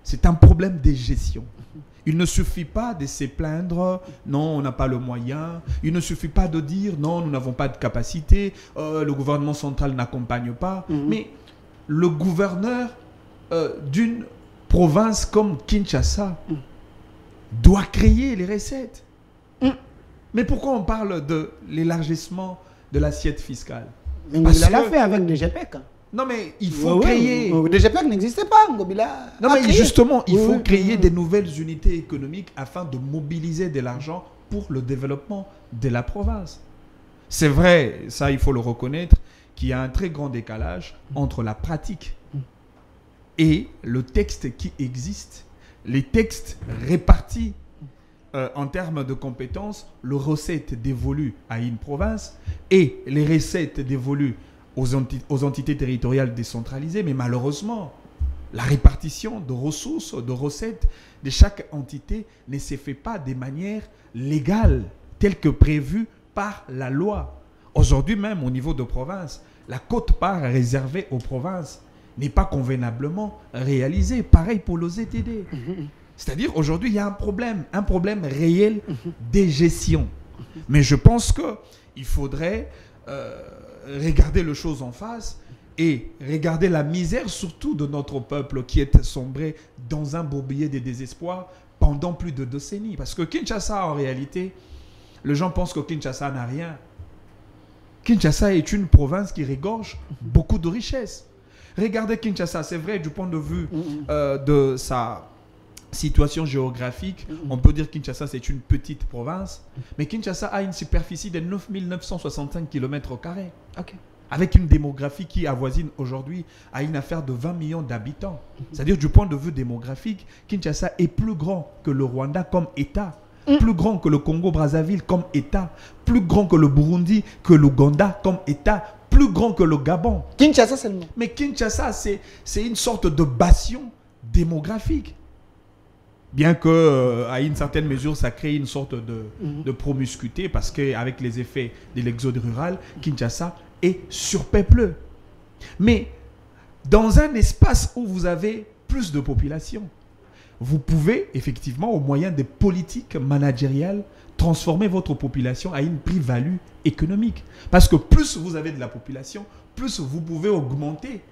C'est un problème de gestion. Il ne suffit pas de se plaindre, non, on n'a pas le moyen. Il ne suffit pas de dire, non, nous n'avons pas de capacité, le gouvernement central n'accompagne pas. Mais le gouverneur d'une province comme Kinshasa doit créer les recettes. Mais pourquoi on parle de l'élargissement de l'assiette fiscale? Mais Ngobila l'a fait avec des GPEC. Non, mais il faut créer... Des GPEC n'existait pas, Ngobila. Non, mais justement, il faut créer des nouvelles unités économiques afin de mobiliser de l'argent pour le développement de la province. C'est vrai, ça il faut le reconnaître, qu'il y a un très grand décalage entre la pratique et le texte qui existe. Les textes répartis en termes de compétences, les recettes dévolues à une province et les recettes dévolues aux entités territoriales décentralisées. Mais malheureusement, la répartition de ressources, de recettes de chaque entité ne se fait pas de manière légale, telle que prévue par la loi. Aujourd'hui même, au niveau de province, la quote-part réservée aux provinces n'est pas convenablement réalisée. Pareil pour le ZTD. C'est-à-dire, aujourd'hui, il y a un problème réel de gestion. Mais je pense qu'il faudrait regarder les choses en face Et regardez la misère surtout de notre peuple qui est sombré dans un bourbier de désespoir pendant plus de décennies. Parce que Kinshasa, en réalité, les gens pensent que Kinshasa n'a rien. Kinshasa est une province qui regorge beaucoup de richesses. Regardez Kinshasa, c'est vrai du point de vue de sa situation géographique, on peut dire que Kinshasa c'est une petite province, mais Kinshasa a une superficie de 9 965 km², avec une démographie qui avoisine aujourd'hui à une affaire de 20 millions d'habitants. C'est-à-dire du point de vue démographique, Kinshasa est plus grand que le Rwanda comme État, plus grand que le Congo-Brazzaville comme État, plus grand que le Burundi, que l'Ouganda comme État, plus grand que le Gabon. Kinshasa seulement. Mais Kinshasa, c'est une sorte de bastion démographique. Bien que, à une certaine mesure, ça crée une sorte de promiscuité parce qu'avec les effets de l'exode rural, Kinshasa est surpeuplé. Mais dans un espace où vous avez plus de population, vous pouvez effectivement, au moyen des politiques managériales, transformer votre population à une plus-value économique. Parce que plus vous avez de la population, plus vous pouvez augmenter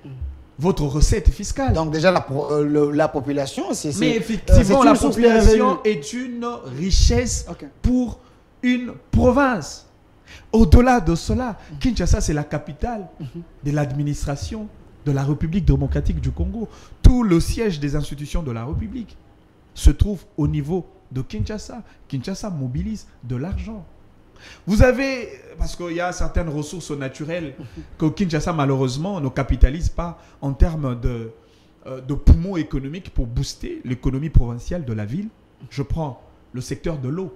votre recette fiscale. Donc déjà, la population, c'est... Mais effectivement, la population est une richesse pour une province. Au-delà de cela, Kinshasa, c'est la capitale de l'administration de la République démocratique du Congo. Tout le siège des institutions de la République se trouve au niveau de Kinshasa. Kinshasa mobilise de l'argent. Vous avez, parce qu'il y a certaines ressources naturelles que Kinshasa malheureusement ne capitalise pas en termes de poumons économiques pour booster l'économie provinciale de la ville. Je prends le secteur de l'eau.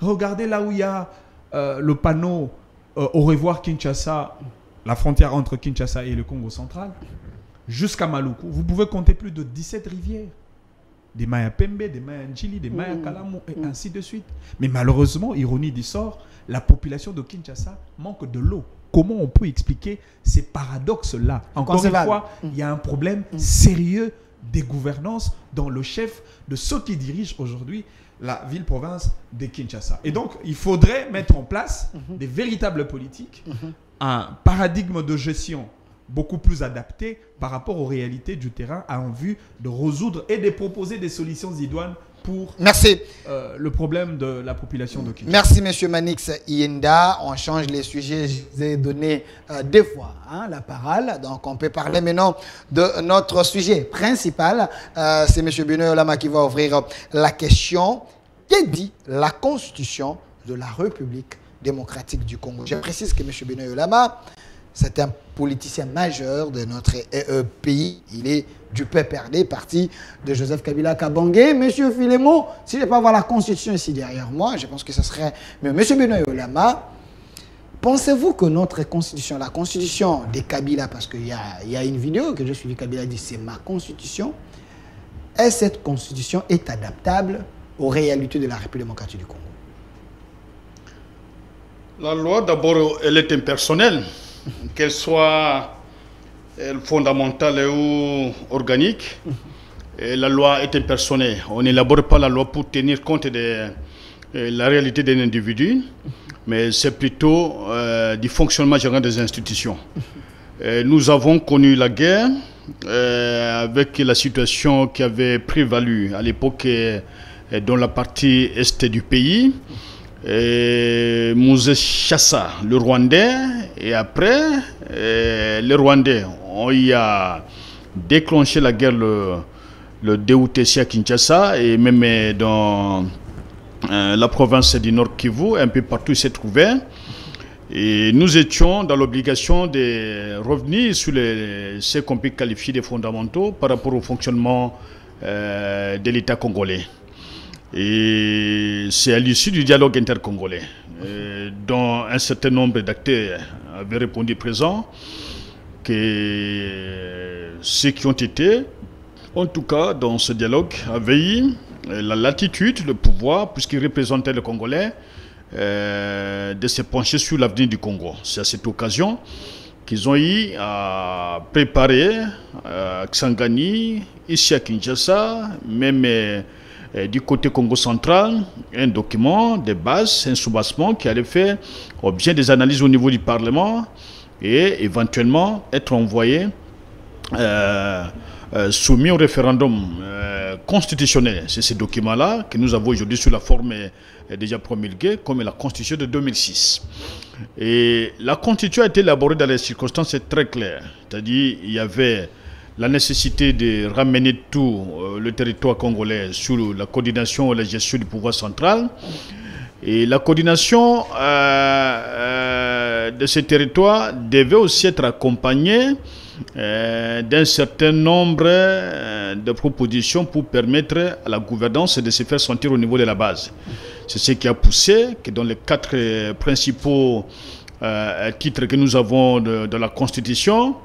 Regardez là où il y a le panneau au revoir Kinshasa, la frontière entre Kinshasa et le Congo central, jusqu'à Maluku. Vous pouvez compter plus de 17 rivières. Des Maya Pembe, des Maya Njili, des Maya Kalamu, et ainsi de suite. Mais malheureusement, ironie du sort, la population de Kinshasa manque de l'eau. Comment on peut expliquer ces paradoxes-là? Encore une fois, il y a un problème sérieux des gouvernances dans le chef de ceux qui dirigent aujourd'hui la ville-province de Kinshasa. Et donc, il faudrait mettre en place des véritables politiques, un paradigme de gestion beaucoup plus adapté par rapport aux réalités du terrain en vue de résoudre et de proposer des solutions idoines pour le problème de la population de Kinshasa. Merci, M. Manix Iyenda. On change les sujets. Je vous ai donné deux fois la parole. Donc, on peut parler maintenant de notre sujet principal. C'est M. Benoît Yolama qui va ouvrir la question. Qu'est dit la Constitution de la République démocratique du Congo? Je précise que M. Benoît Yolama, c'est un politicien majeur de notre pays. Il est du PPRD, parti de Joseph Kabila Kabangé. Monsieur Filemo, si je ne peux pas avoir la Constitution ici derrière moi, je pense que ce serait mieux. Monsieur Benoît Yolama, pensez-vous que notre Constitution, la Constitution des Kabila, parce qu'il y a une vidéo que j'ai suivie, Kabila dit c'est ma Constitution, est cette Constitution est adaptable aux réalités de la République démocratique du Congo? La loi, d'abord, elle est impersonnelle. Qu'elle soit fondamentale ou organique, la loi est impersonnelle. On n'élabore pas la loi pour tenir compte de la réalité d'un individu, mais c'est plutôt du fonctionnement général des institutions. Nous avons connu la guerre avec la situation qui avait prévalu à l'époque dans la partie est du pays. Mouzé Chassa, le Rwandais, et après, les Rwandais ont déclenché la guerre le 2 août à Kinshasa, et même dans la province du Nord Kivu, un peu partout, il s'est trouvé. Et nous étions dans l'obligation de revenir sur ce qu'on peut qualifier de fondamentaux par rapport au fonctionnement de l'État congolais. Et c'est à l'issue du dialogue intercongolais dont un certain nombre d'acteurs avaient répondu présent que ceux qui ont été, en tout cas dans ce dialogue, avaient eu la latitude, le pouvoir, puisqu'ils représentaient les Congolais, de se pencher sur l'avenir du Congo. C'est à cette occasion qu'ils ont eu à préparer à Kisangani, ici à Kinshasa, même du côté Congo central, un document de base, un soubassement qui allait faire objet des analyses au niveau du Parlement et éventuellement être envoyé, soumis au référendum constitutionnel. C'est ce document-là que nous avons aujourd'hui sur la forme déjà promulguée comme la Constitution de 2006. Et la Constitution a été élaborée dans les circonstances très claires. C'est-à-dire il y avait la nécessité de ramener tout le territoire congolais sous la coordination et la gestion du pouvoir central. Et la coordination de ces territoires devait aussi être accompagnée d'un certain nombre de propositions pour permettre à la gouvernance de se faire sentir au niveau de la base. C'est ce qui a poussé que dans les 4 principaux titres que nous avons de la Constitution,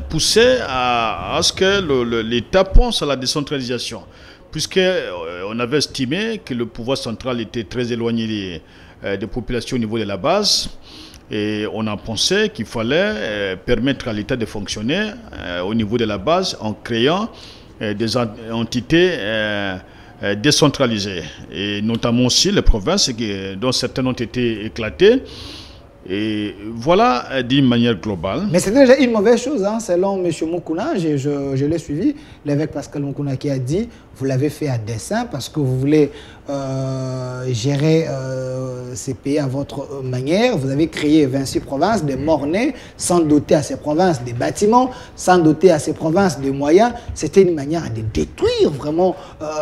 poussé à ce que l'État pense à la décentralisation, puisqu'on avait estimé que le pouvoir central était très éloigné des populations au niveau de la base. Et on a pensé qu'il fallait permettre à l'État de fonctionner au niveau de la base en créant des entités décentralisées. Et notamment aussi les provinces dont certaines ont été éclatées. Et voilà d'une manière globale. Mais c'est déjà une mauvaise chose, hein, selon M. Moukouna, je l'ai suivi, l'évêque Pascal Moukouna qui a dit, vous l'avez fait à dessein parce que vous voulez gérer ces pays à votre manière. Vous avez créé 26 provinces, des mornais, sans doter à ces provinces des bâtiments, sans doter à ces provinces des moyens. C'était une manière de détruire vraiment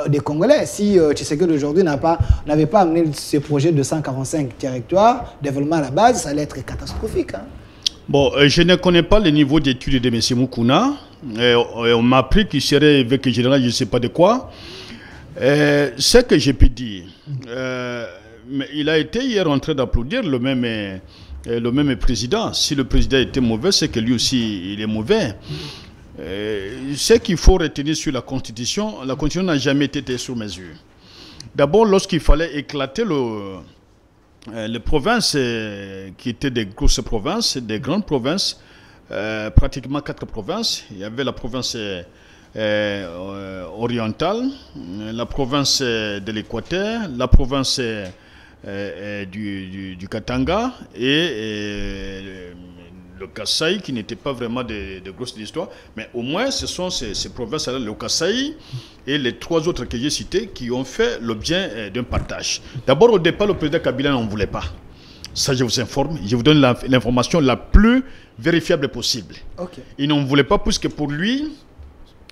des Congolais. Si Tshisekedi d'aujourd'hui n'avait pas amené ce projet de 145 territoires, développement à la base, ça allait être catastrophique. Hein. Bon, je ne connais pas le niveau d'études de M. Moukouna. On m'a appris qu'il serait évêque général, je ne sais pas de quoi. Ce que j'ai pu dire, mais il a été hier en train d'applaudir le même président. Si le président était mauvais, c'est que lui aussi il est mauvais. Ce qu'il faut retenir sur la Constitution n'a jamais été sur mesure. D'abord, lorsqu'il fallait éclater les provinces qui étaient des grosses provinces, des grandes provinces, pratiquement 4 provinces. Il y avait la province orientale, la province de l'Équateur, la province du Katanga et le Kasaï, qui n'était pas vraiment de grosses histoires. Mais au moins, ce sont ces provinces-là, le Kasaï et les 3 autres que j'ai cités, qui ont fait l'objet d'un partage. D'abord, au départ, le président Kabila n'en voulait pas. Ça, je vous informe. Je vous donne l'information la plus vérifiable possible. Okay. Il n'en voulait pas, puisque pour lui,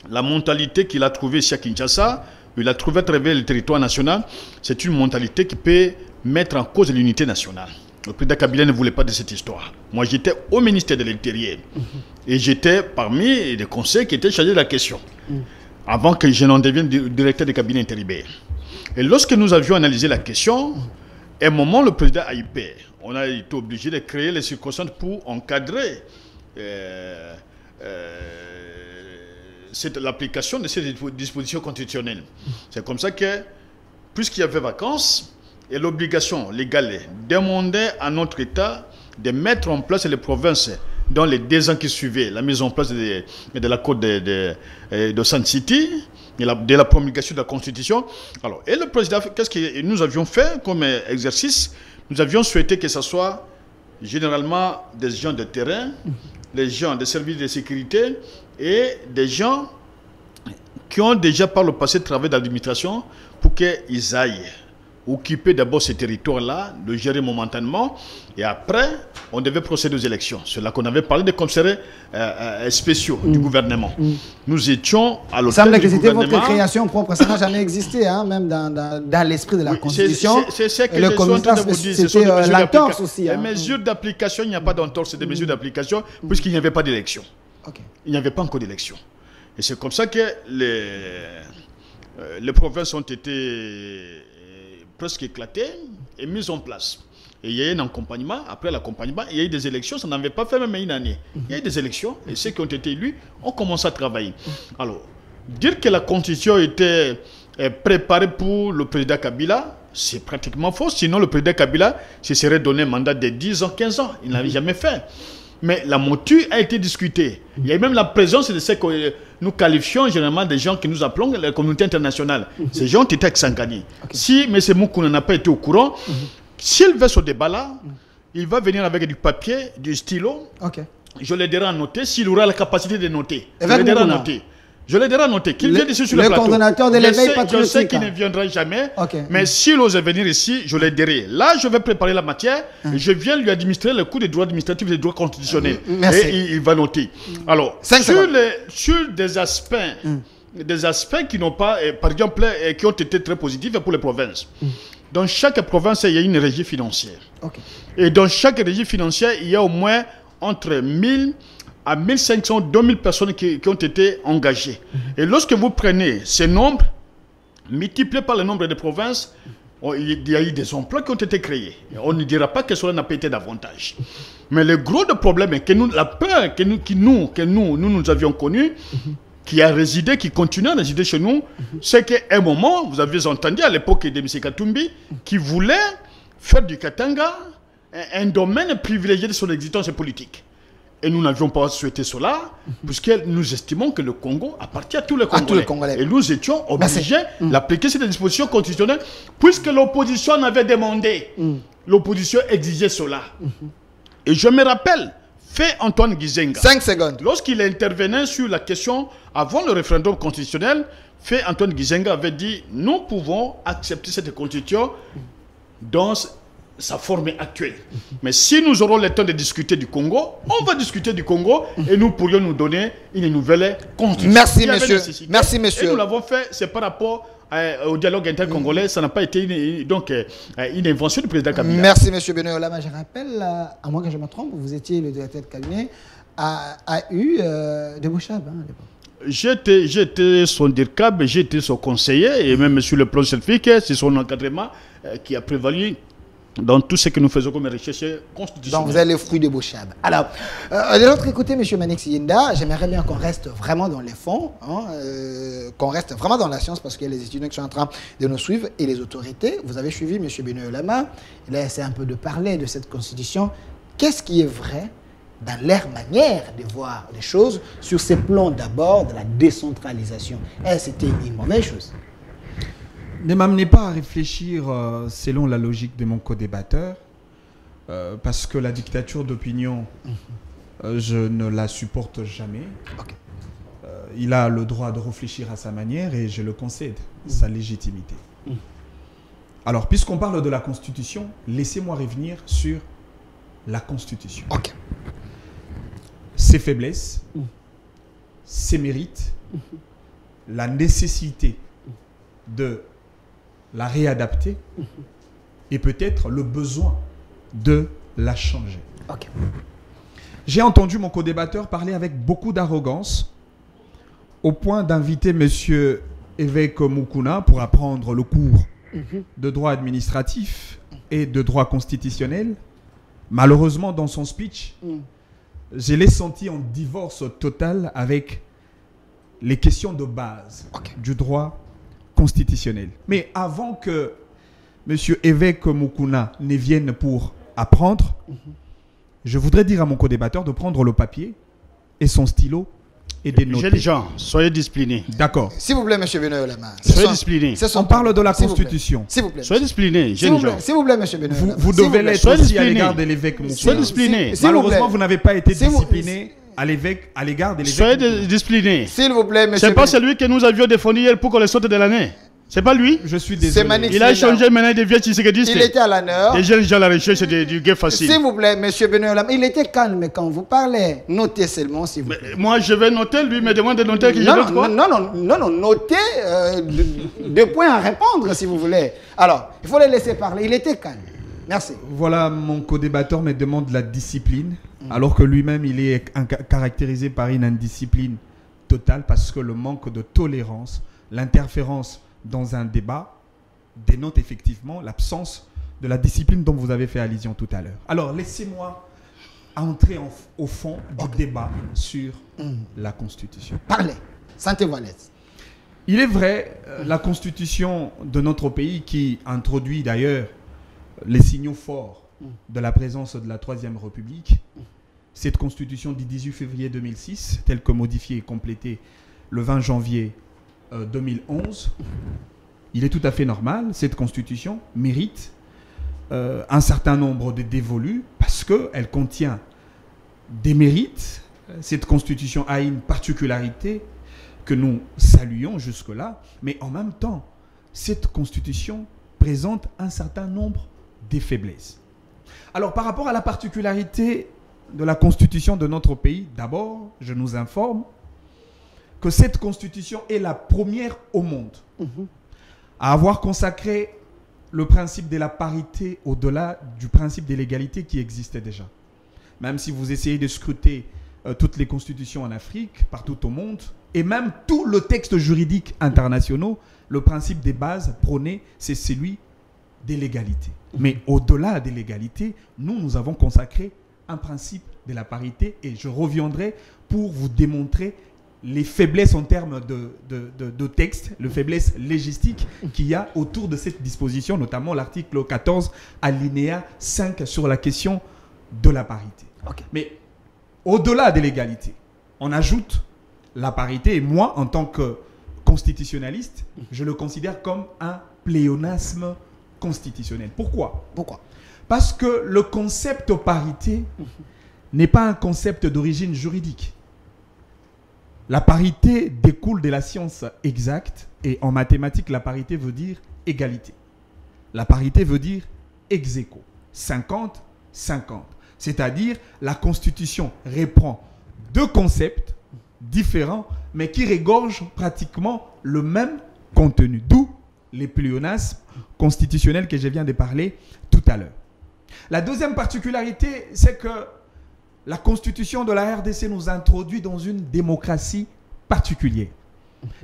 la mentalité qu'il a trouvée ici à Kinshasa, il a trouvé à travers le territoire national, c'est une mentalité qui peut mettre en cause l'unité nationale. Le président Kabila ne voulait pas de cette histoire. Moi, j'étais au ministère de l'Intérieur. Et j'étais parmi les conseils qui étaient chargés de la question. Avant que je n'en devienne directeur de cabinet intérimaire. Et lorsque nous avions analysé la question, à un moment, le président a eu peur. On a été obligé de créer les circonstances pour encadrer l'application de ces dispositions constitutionnelles. C'est comme ça que, puisqu'il y avait vacances, et l'obligation légale demandait à notre État de mettre en place les provinces dans les 2 ans qui suivaient la mise en place de la Côte de Sun City, de la promulgation de la Constitution. Alors, et le président, qu'est-ce que nous avions fait comme exercice? Nous avions souhaité que ce soit généralement des gens de terrain, des gens des services de sécurité et des gens qui ont déjà par le passé travaillé dans l'administration pour qu'ils aillent occuper d'abord ces territoires-là, le gérer momentanément, et après, on devait procéder aux élections. C'est là qu'on avait parlé des commissaires spéciaux du gouvernement. Nous étions à l'hôtel du gouvernement. Il semble que c'était votre création propre, ça n'a jamais existé, hein, même dans l'esprit de la Constitution. C'est ce que je suis en train de vous dire. C'était l'entorse aussi. Les mesures d'application, il n'y a pas d'entorse, c'est des mesures d'application, puisqu'il n'y avait pas d'élection. Okay. Il n'y avait pas encore d'élection. Et c'est comme ça que les provinces ont été presque éclatées et mises en place. Et il y a eu un accompagnement. Après l'accompagnement, il y a eu des élections. Ça n'avait pas fait même une année. Il y a eu des élections et ceux qui ont été élus ont commencé à travailler. Alors, dire que la Constitution était préparée pour le président Kabila, c'est pratiquement faux. Sinon, le président Kabila se serait donné un mandat de 10 ans, 15 ans. Il n'avait jamais fait. Mais la mouture a été discutée. Il y a même la présence de ce que nous qualifions généralement des gens que nous appelons la communauté internationale. Ces gens étaient Kisangani. Okay. Si M. Moukouna n'a pas été au courant, s'il veut ce débat-là, il va venir avec du papier, du stylo. Je l'aiderai à noter s'il aura la capacité de noter. Je l'aiderai à noter. Je l'aiderai à noter. Qu'il vienne ici sur le plateau. Le coordonnateur de l'éveil patriotique. Je sais qu'il ne viendra jamais. Mais s'il ose venir ici, je l'aiderai. Là, je vais préparer la matière. Et je viens lui administrer le cours des droits administratifs et des droits constitutionnels. Et il va noter. Alors, sur des aspects qui n'ont pas, par exemple, qui ont été très positifs pour les provinces. Dans chaque province, il y a une régie financière. Et dans chaque régie financière, il y a au moins entre 1000 à 1500, 2000 personnes qui ont été engagées. Et lorsque vous prenez ces nombres, multipliés par le nombre de provinces, il y a eu des emplois qui ont été créés. On ne dira pas que cela n'a pas été davantage. Mais le gros problème est que la peur que nous avions connue, qui a résidé, qui continue à résider chez nous, c'est qu'à un moment, vous avez entendu à l'époque de M. Katumbi, qui voulait faire du Katanga un domaine privilégié de son existence politique. Et nous n'avions pas souhaité cela, puisque nous estimons que le Congo appartient à tous les Congolais. Et nous étions obligés d'appliquer cette disposition constitutionnelle, puisque l'opposition en avait demandé. L'opposition exigeait cela. Et je me rappelle, fait Antoine Gizenga. 5 secondes. Lorsqu'il intervenait sur la question, avant le référendum constitutionnel, fait Antoine Gizenga avait dit, nous pouvons accepter cette constitution dans sa forme actuelle. Mais si nous aurons le temps de discuter du Congo, on va discuter du Congo et nous pourrions nous donner une nouvelle constitution. Merci, monsieur. Merci, monsieur. Et nous l'avons fait, c'est par rapport au dialogue intercongolais, ça n'a pas été une invention du président Kabila. Merci, monsieur Benoît Olama. Je rappelle, à moins que je me trompe, vous étiez le directeur de cabinet à AU de Bouchab à l'époque. J'étais son DIRCAB, j'étais son conseiller, et même sur le plan scientifique, c'est son encadrement qui a prévalu dans tout ce que nous faisons comme recherche constitutionnelle. Donc vous avez les fruits de Bouchab. Alors, de l'autre côté, M. Manix Yenda, j'aimerais bien qu'on reste vraiment dans les fonds, qu'on reste vraiment dans la science, parce qu'il y a les étudiants qui sont en train de nous suivre et les autorités. Vous avez suivi M. Benoît Olama, il a essayé un peu de parler de cette constitution. Qu'est-ce qui est vrai dans leur manière de voir les choses sur ces plans d'abord de la décentralisation? C'était une mauvaise chose. Ne m'amenez pas à réfléchir selon la logique de mon co-débatteur, parce que la dictature d'opinion, je ne la supporte jamais. Il a le droit de réfléchir à sa manière et je le concède, sa légitimité. Alors, puisqu'on parle de la Constitution, laissez-moi revenir sur la Constitution. Ses faiblesses, ses mérites, la nécessité de la réadapter et peut-être le besoin de la changer. J'ai entendu mon co-débatteur parler avec beaucoup d'arrogance au point d'inviter M. Évêque Mukuna pour apprendre le cours de droit administratif et de droit constitutionnel. Malheureusement, dans son speech, je l'ai senti en divorce total avec les questions de base du droit constitutionnel. Mais avant que M. Évêque Mukuna ne vienne pour apprendre, je voudrais dire à mon co-débatteur de prendre le papier et son stylo et des notes. Jeunes gens, soyez disciplinés. D'accord. S'il vous plaît, M. Benoît Olama. Soyez disciplinés. On parle de la Constitution. S'il vous plaît. Soyez disciplinés, jeunes gens. S'il vous plaît, M. Benoît Olama. Vous devez l'être aussi à l'égard de l'évêque Mukuna. Soyez disciplinés. Malheureusement, vous n'avez pas été discipliné à l'égard de l'évêque. Soyez disciplinés. S'il vous plaît, M. C'est pas celui que nous avions défendu hier pour qu'on le sorte de l'année. C'est pas lui. Je suis désolé. Il a changé maintenant de vieux Tshisekedi. Il était à l'honneur. Les jeunes gens à la recherche du gain facile. S'il vous plaît, M. Benoît Olama, il était calme quand vous parlez. Notez seulement, s'il vous plaît. Moi, je vais noter. Lui me demande de noter que je note quoi. Non, notez 2 points à répondre, si vous voulez. Alors, il faut les laisser parler. Il était calme. Merci. Voilà, mon co-débatteur me demande la discipline, alors que lui-même, il est caractérisé par une indiscipline totale, parce que le manque de tolérance, l'interférence dans un débat dénote effectivement l'absence de la discipline dont vous avez fait allusion tout à l'heure. Alors, laissez-moi entrer au fond du débat sur la Constitution. Parlez, sentez-vous à l'aise. Il est vrai, la Constitution de notre pays, qui introduit d'ailleurs les signaux forts de la présence de la Troisième République, cette Constitution du 18 février 2006, telle que modifiée et complétée le 20 janvier 2011, il est tout à fait normal, cette Constitution mérite un certain nombre de dévolus, parce qu'elle contient des mérites. Cette constitution a une particularité que nous saluons jusque-là, mais en même temps, cette constitution présente un certain nombre de faiblesses. Alors, par rapport à la particularité de la constitution de notre pays, d'abord, je nous informe que cette constitution est la première au monde à avoir consacré le principe de la parité au-delà du principe de l'égalité qui existait déjà. Même si vous essayez de scruter toutes les constitutions en Afrique, partout au monde, et même tout le texte juridique internationaux, le principe des bases prôné, c'est celui de l'égalité. Mais au-delà de l'égalité, nous avons consacré un principe de la parité, et je reviendrai pour vous démontrer les faiblesses en termes de texte, les faiblesses légistiques qu'il y a autour de cette disposition, notamment l'article 14, alinéa 5 sur la question de la parité. Okay. Mais au-delà de l'égalité, on ajoute la parité, et moi, en tant que constitutionnaliste, je le considère comme un pléonasme constitutionnel. Pourquoi? Parce que le concept parité n'est pas un concept d'origine juridique. La parité découle de la science exacte, et en mathématiques, la parité veut dire égalité. La parité veut dire ex aequo, 50-50. C'est-à-dire, la Constitution reprend deux concepts différents, mais qui regorgent pratiquement le même contenu. D'où les pléonasmes constitutionnels que je viens de parler tout à l'heure. La deuxième particularité, c'est que la Constitution de la RDC nous introduit dans une démocratie particulière.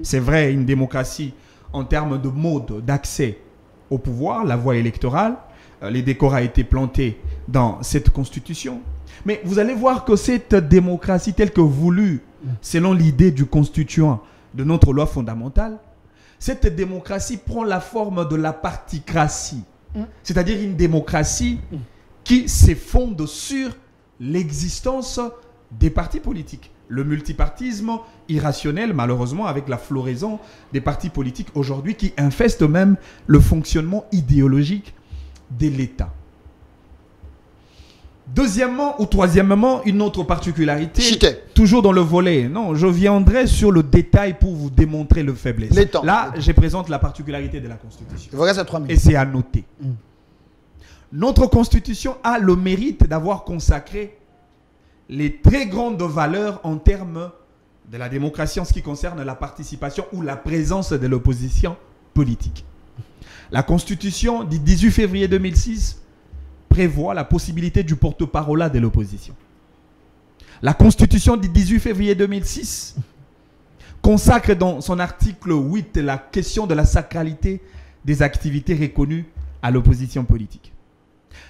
C'est vrai, une démocratie en termes de mode d'accès au pouvoir, la voie électorale. Les décors ont été plantés dans cette Constitution. Mais vous allez voir que cette démocratie telle que voulue, selon l'idée du constituant de notre loi fondamentale, cette démocratie prend la forme de la particratie. C'est-à-dire une démocratie qui se fonde sur l'existence des partis politiques. Le multipartisme irrationnel, malheureusement, avec la floraison des partis politiques aujourd'hui qui infeste même le fonctionnement idéologique de l'État. Deuxièmement ou troisièmement, une autre particularité, toujours dans le volet, non, je viendrai sur le détail pour vous démontrer le faiblesse. Là, je présente la particularité de la Constitution. Il vous reste à 3 minutes. Et c'est à noter. Notre Constitution a le mérite d'avoir consacré les très grandes valeurs en termes de la démocratie en ce qui concerne la participation ou la présence de l'opposition politique. La Constitution du 18 février 2006 prévoit la possibilité du porte-parole de l'opposition. La Constitution du 18 février 2006 consacre dans son article 8 la question de la sacralité des activités reconnues à l'opposition politique.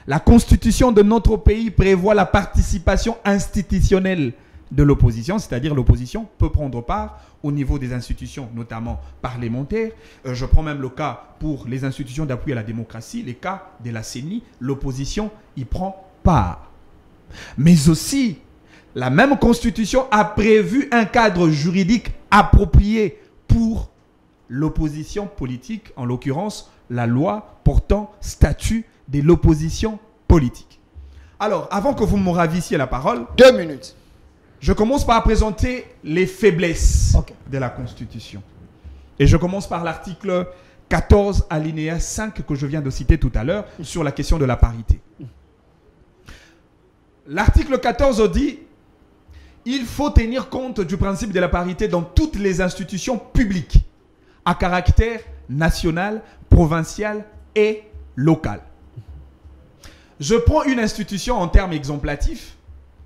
La Constitution de notre pays prévoit la participation institutionnelle de l'opposition, c'est-à-dire l'opposition peut prendre part au niveau des institutions, notamment parlementaires. Je prends même le cas pour les institutions d'appui à la démocratie, les cas de la CENI, l'opposition y prend part. Mais aussi, la même Constitution a prévu un cadre juridique approprié pour l'opposition politique, en l'occurrence la loi portant statut de l'opposition politique. Alors, avant que vous me ravissiez la parole, 2 minutes. Je commence par présenter les faiblesses de la Constitution. Et je commence par l'article 14, alinéa 5 que je viens de citer tout à l'heure sur la question de la parité. L'article 14 dit « Il faut tenir compte du principe de la parité dans toutes les institutions publiques à caractère national, provincial et local. » Je prends une institution en termes exemplatifs,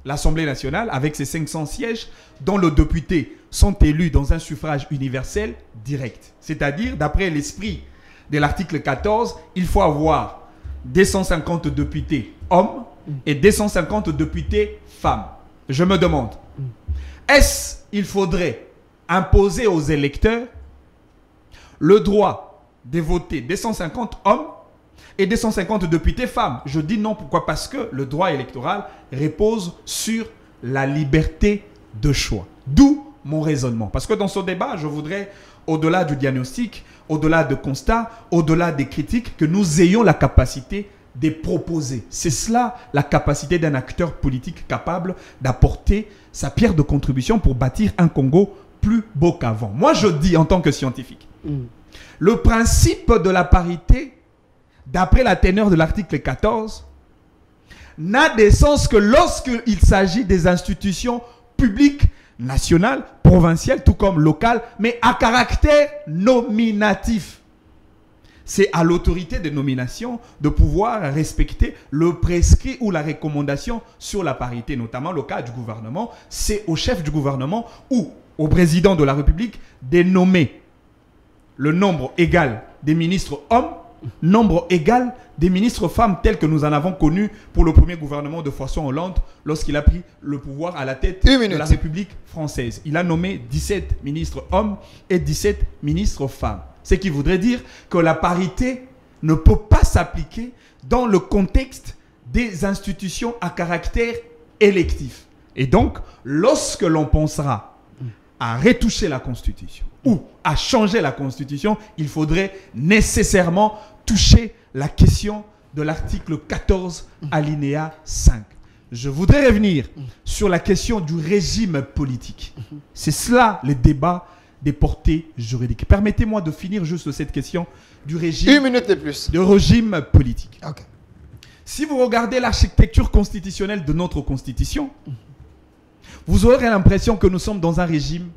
l'Assemblée nationale, avec ses 500 sièges, dont les députés sont élus dans un suffrage universel direct. C'est-à-dire, d'après l'esprit de l'article 14, il faut avoir 250 députés hommes et 250 députés femmes. Je me demande, est-ce qu'il faudrait imposer aux électeurs le droit de voter 250 hommes et 250 députés femmes? Je dis non, pourquoi? Parce que le droit électoral repose sur la liberté de choix. D'où mon raisonnement. Parce que dans ce débat, je voudrais, au-delà du diagnostic, au-delà de constats, au-delà des critiques, que nous ayons la capacité des proposés. C'est cela la capacité d'un acteur politique capable d'apporter sa pierre de contribution pour bâtir un Congo plus beau qu'avant. Moi, je dis en tant que scientifique, le principe de la parité, d'après la teneur de l'article 14, n'a de sens que lorsqu'il s'agit des institutions publiques, nationales, provinciales, tout comme locales, mais à caractère nominatif. C'est à l'autorité de nomination de pouvoir respecter le prescrit ou la recommandation sur la parité, notamment le cas du gouvernement. C'est au chef du gouvernement ou au président de la République de nommer le nombre égal des ministres hommes, nombre égal des ministres femmes tels que nous en avons connu pour le premier gouvernement de François Hollande lorsqu'il a pris le pouvoir à la tête de la République française. Il a nommé 17 ministres hommes et 17 ministres femmes. Ce qui voudrait dire que la parité ne peut pas s'appliquer dans le contexte des institutions à caractère électif. Et donc, lorsque l'on pensera à retoucher la Constitution ou à changer la Constitution, il faudrait nécessairement toucher la question de l'article 14, alinéa 5. Je voudrais revenir sur la question du régime politique. C'est cela le débat des portées juridiques. Permettez-moi de finir juste cette question du régime. Une minute de plus. De régime politique. Okay. Si vous regardez l'architecture constitutionnelle de notre Constitution, vous aurez l'impression que nous sommes dans un régime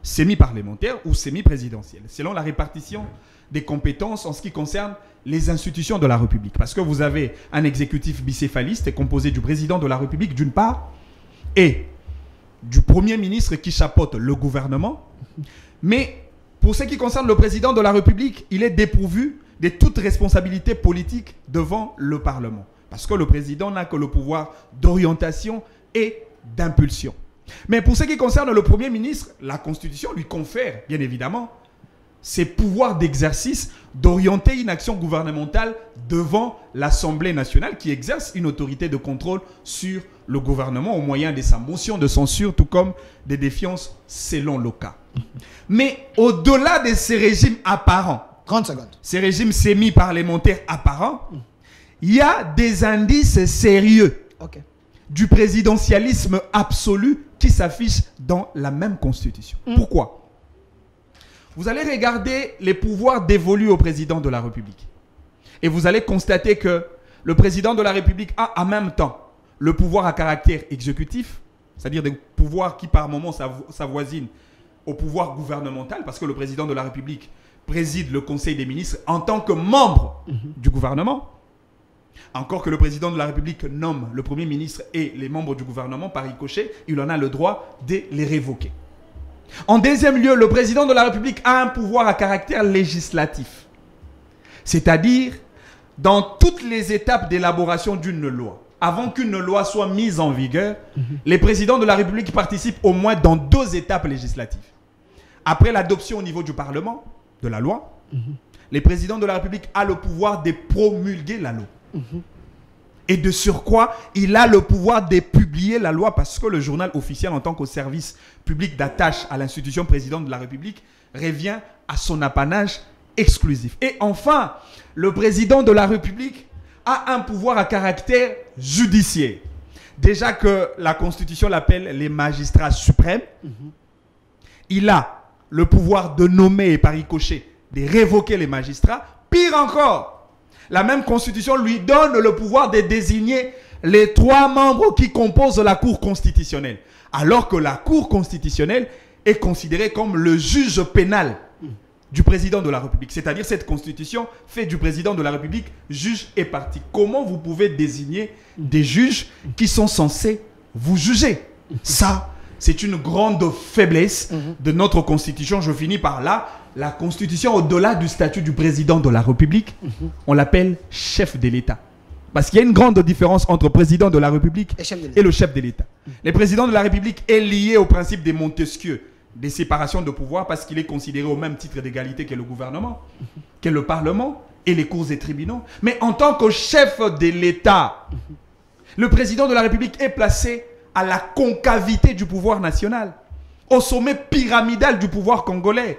semi-parlementaire ou semi-présidentiel, selon la répartition des compétences en ce qui concerne les institutions de la République. Parce que vous avez un exécutif bicéphaliste composé du président de la République d'une part et du Premier ministre qui chapeaute le gouvernement. Mais pour ce qui concerne le président de la République, il est dépourvu de toute responsabilité politique devant le Parlement. Parce que le président n'a que le pouvoir d'orientation et d'impulsion. Mais pour ce qui concerne le Premier ministre, la Constitution lui confère, bien évidemment, ses pouvoirs d'exercice d'orienter une action gouvernementale devant l'Assemblée nationale qui exerce une autorité de contrôle sur le gouvernement au moyen de sa motion de censure, tout comme des défiances selon le cas. Mais au-delà de ces régimes apparents, 30 secondes. Ces régimes semi-parlementaires apparents, il y a des indices sérieux du présidentialisme absolu qui s'affichent dans la même Constitution. Pourquoi ? Vous allez regarder les pouvoirs dévolus au président de la République. Et vous allez constater que le président de la République a en même temps le pouvoir à caractère exécutif, c'est-à-dire des pouvoirs qui par moments s'avoisinent au pouvoir gouvernemental, parce que le président de la République préside le Conseil des ministres en tant que membre du gouvernement. Encore que le président de la République nomme le Premier ministre et les membres du gouvernement par ricochet, il en a le droit de les révoquer. En deuxième lieu, le président de la République a un pouvoir à caractère législatif. C'est-à-dire, dans toutes les étapes d'élaboration d'une loi, avant qu'une loi soit mise en vigueur, les présidents de la République participent au moins dans 2 étapes législatives. Après l'adoption au niveau du Parlement de la loi, les présidents de la République ont le pouvoir de promulguer la loi. Et de surcroît, il a le pouvoir de publier la loi parce que le journal officiel, en tant que service public d'attache à l'institution présidente de la République, revient à son apanage exclusif. Et enfin, le président de la République a un pouvoir à caractère judiciaire. Déjà que la Constitution l'appelle les magistrats suprêmes, il a le pouvoir de nommer et par ricochet de révoquer les magistrats. Pire encore, la même Constitution lui donne le pouvoir de désigner les 3 membres qui composent la Cour constitutionnelle. Alors que la Cour constitutionnelle est considérée comme le juge pénal du président de la République. C'est-à-dire cette Constitution fait du président de la République juge et partie. Comment vous pouvez désigner des juges qui sont censés vous juger? Ça, c'est une grande faiblesse de notre Constitution. Je finis par là. La Constitution, au-delà du statut du président de la République, on l'appelle chef de l'État. Parce qu'il y a une grande différence entre président de la République et le chef de l'État. Le président de la République est lié au principe de Montesquieu, des séparations de pouvoir, parce qu'il est considéré au même titre d'égalité que le gouvernement, que le Parlement et les cours et tribunaux. Mais en tant que chef de l'État, le président de la République est placé à la concavité du pouvoir national, au sommet pyramidal du pouvoir congolais.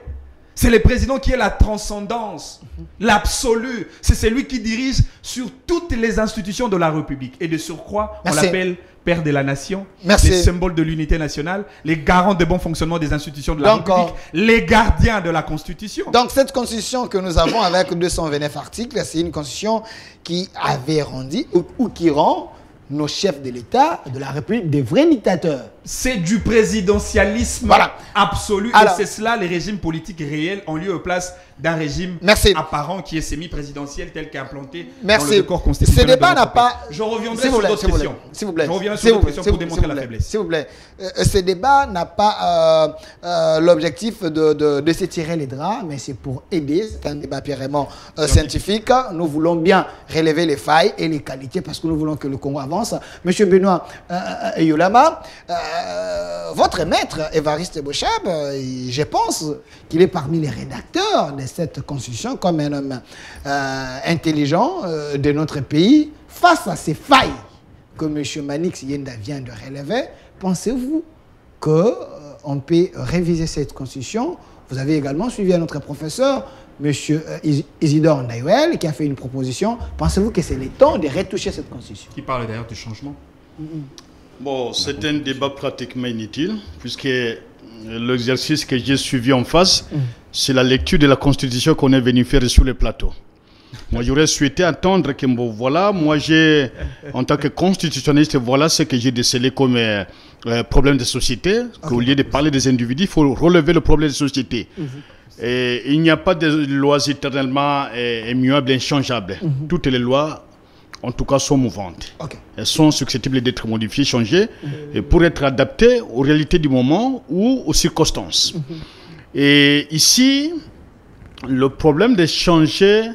C'est le président qui est la transcendance, l'absolu. C'est celui qui dirige sur toutes les institutions de la République. Et de surcroît, on l'appelle père de la nation, les symboles de l'unité nationale, les garants de bon fonctionnement des institutions de la République, les gardiens de la Constitution. Donc cette Constitution que nous avons avec 229 articles, c'est une Constitution qui avait rendu ou qui rend nos chefs de l'État, de la République, des vrais dictateurs. C'est du présidentialisme absolu. Alors, et c'est cela, les régimes politiques réels en lieu et place d'un régime apparent qui est semi-présidentiel tel qu'implanté dans le décor constitutionnel. Ce débat n'a pas... Je reviendrai sur d'autres questions. S'il vous plaît. Je reviendrai sur d'autres questions pour démontrer la faiblesse. S'il vous plaît. Ce débat n'a pas l'objectif de s'étirer les draps, mais c'est pour aider. C'est un débat purement scientifique. Nous voulons bien relever les failles et les qualités parce que nous voulons que le Congo avance. Monsieur Benoît Yolama, votre maître, Évariste Bochab, je pense qu'il est parmi les rédacteurs de cette constitution comme un homme intelligent de notre pays. Face à ces failles que M. Manix Yenda vient de relever, pensez-vous qu'on peut réviser cette constitution? Vous avez également suivi un autre professeur, M. Isidore Ndayouel, qui a fait une proposition. Pensez-vous que c'est le temps de retoucher cette constitution? Qui parle d'ailleurs du changement. Bon, c'est un débat pratiquement inutile, puisque l'exercice que j'ai suivi en face, c'est la lecture de la Constitution qu'on est venu faire sur le plateau. Moi, j'aurais souhaité attendre que, bon, voilà, moi, en tant que constitutionnaliste, voilà ce que j'ai décelé comme problème de société, qu'au lieu de parler des individus, il faut relever le problème de société. Et il n'y a pas de lois éternellement immuables, inchangeables. Toutes les lois, en tout cas, sont mouvantes. Elles sont susceptibles d'être modifiées, changées, et pour être adaptées aux réalités du moment ou aux circonstances. Et ici, le problème de changer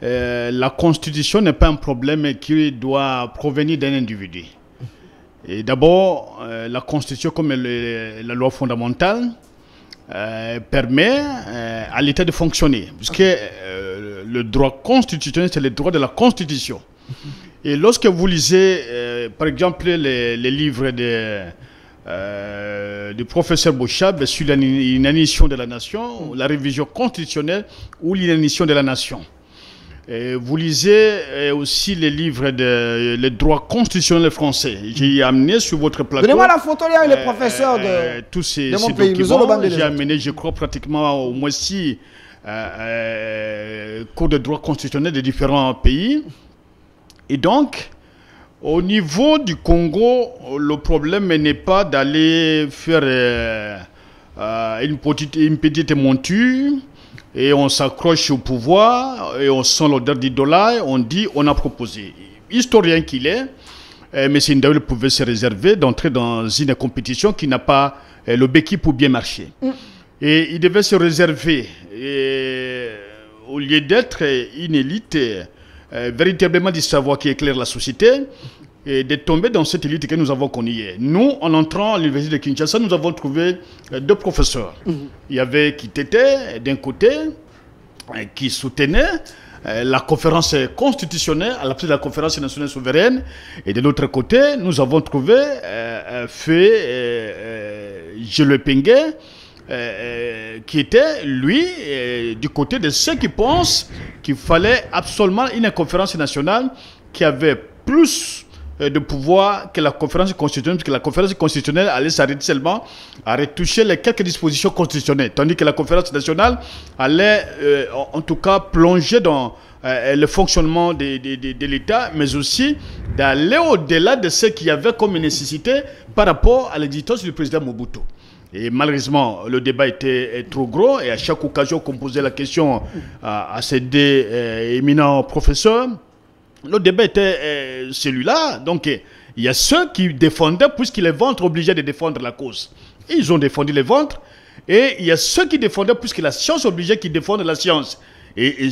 la Constitution n'est pas un problème qui doit provenir d'un individu. Et d'abord, la Constitution, comme la loi fondamentale, permet à l'État de fonctionner. Puisque le droit constitutionnel, c'est le droit de la Constitution. Et lorsque vous lisez, par exemple, les livres du professeur Bochab sur l'inanition de la nation, la révision constitutionnelle ou l'inanition de la nation, et vous lisez aussi les livres le droit constitutionnel français. J'ai amené sur votre plateau. Donnez-moi la photo là avec les professeurs de tous ces mon pays. documents. J'ai amené, je crois, pratiquement au moins 6 cours de droit constitutionnel de différents pays. Et donc, au niveau du Congo, le problème n'est pas d'aller faire une petite monture et on s'accroche au pouvoir et on sent l'odeur d'idolat, on dit on a proposé. Historien qu'il est, M. Ndayouel pouvait se réserver d'entrer dans une compétition qui n'a pas le béquille pour bien marcher. Et il devait se réserver, au lieu d'être une élite véritablement du savoir qui éclaire la société, et de tomber dans cette élite que nous avons connue hier. Nous, en entrant à l'université de Kinshasa, nous avons trouvé 2 professeurs. Il y avait Kitete, d'un côté, qui soutenait la conférence constitutionnelle, à la place de la conférence nationale souveraine, et de l'autre côté, nous avons trouvé Gilles Pengue, qui était, lui, du côté de ceux qui pensent qu'il fallait absolument une conférence nationale qui avait plus de pouvoir que la conférence constitutionnelle, parce que la conférence constitutionnelle allait s'arrêter seulement à retoucher les quelques dispositions constitutionnelles, tandis que la conférence nationale allait, en tout cas, plonger dans le fonctionnement de l'État, mais aussi d'aller au-delà de ce qu'il y avait comme nécessité par rapport à l'existence du président Mobutu. Et malheureusement, le débat était trop gros et à chaque occasion qu'on posait la question à ces 2 éminents professeurs, le débat était celui-là. Donc, il y a ceux qui défendaient, puisque les ventres obligeaient de défendre la cause. Et ils ont défendu les ventres. Et il y a ceux qui défendaient, puisque la science obligeait, qui défendent la science. Et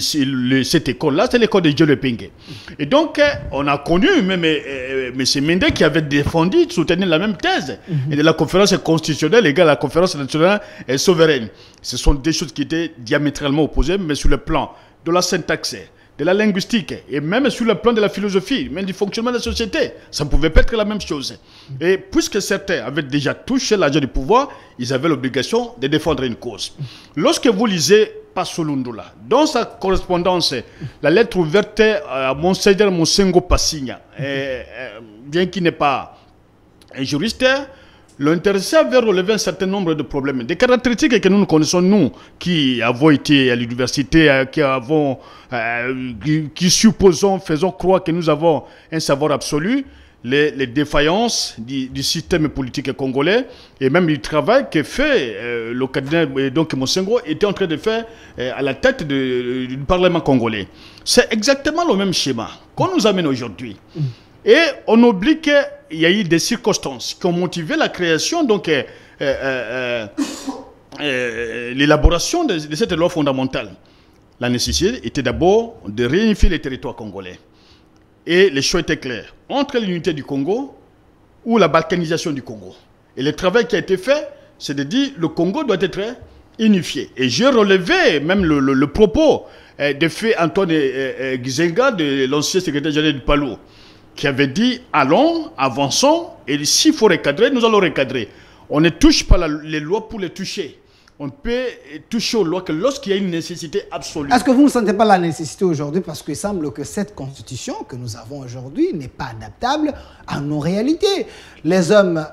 cette école-là, c'est l'école de Gilles Pengue. Et donc, on a connu même M. Mende qui avait défendu, soutenait la même thèse. Et de la conférence constitutionnelle égale à la conférence nationale souveraine. Ce sont des choses qui étaient diamétralement opposées, mais sur le plan de la syntaxe, de la linguistique, et même sur le plan de la philosophie, même du fonctionnement de la société, ça ne pouvait pas être la même chose. Et puisque certains avaient déjà touché l'âge du pouvoir, ils avaient l'obligation de défendre une cause. Lorsque vous lisez Pasolundula, dans sa correspondance, la lettre ouverte à Monseigneur Monsengo Passigna, bien qu'il n'est pas un juriste, l'intéressé avait relevé un certain nombre de problèmes, des caractéristiques que nous connaissons, nous, qui avons été à l'université, qui supposons, faisons croire que nous avons un savoir absolu, les défaillances du système politique congolais et même du travail que fait le cardinal donc Monsengo était en train de faire à la tête du Parlement congolais. C'est exactement le même schéma qu'on nous amène aujourd'hui. Et on oublie qu'il y a eu des circonstances qui ont motivé la création, donc l'élaboration de cette loi fondamentale. La nécessité était d'abord de réunifier les territoires congolais. Et les choix étaient clairs. Entre l'unité du Congo ou la balkanisation du Congo. Et le travail qui a été fait, c'est de dire que le Congo doit être unifié. Et j'ai relevé même le propos de fait Antoine Gizenga, de l'ancien secrétaire général du PALO, qui avait dit « Allons, avançons, et s'il faut recadrer, nous allons recadrer. On ne touche pas les lois pour les toucher. On peut toucher aux lois que lorsqu'il y a une nécessité absolue. » Est-ce que vous ne sentez pas la nécessité aujourd'hui, parce qu'il semble que cette constitution que nous avons aujourd'hui n'est pas adaptable à nos réalités? Les hommes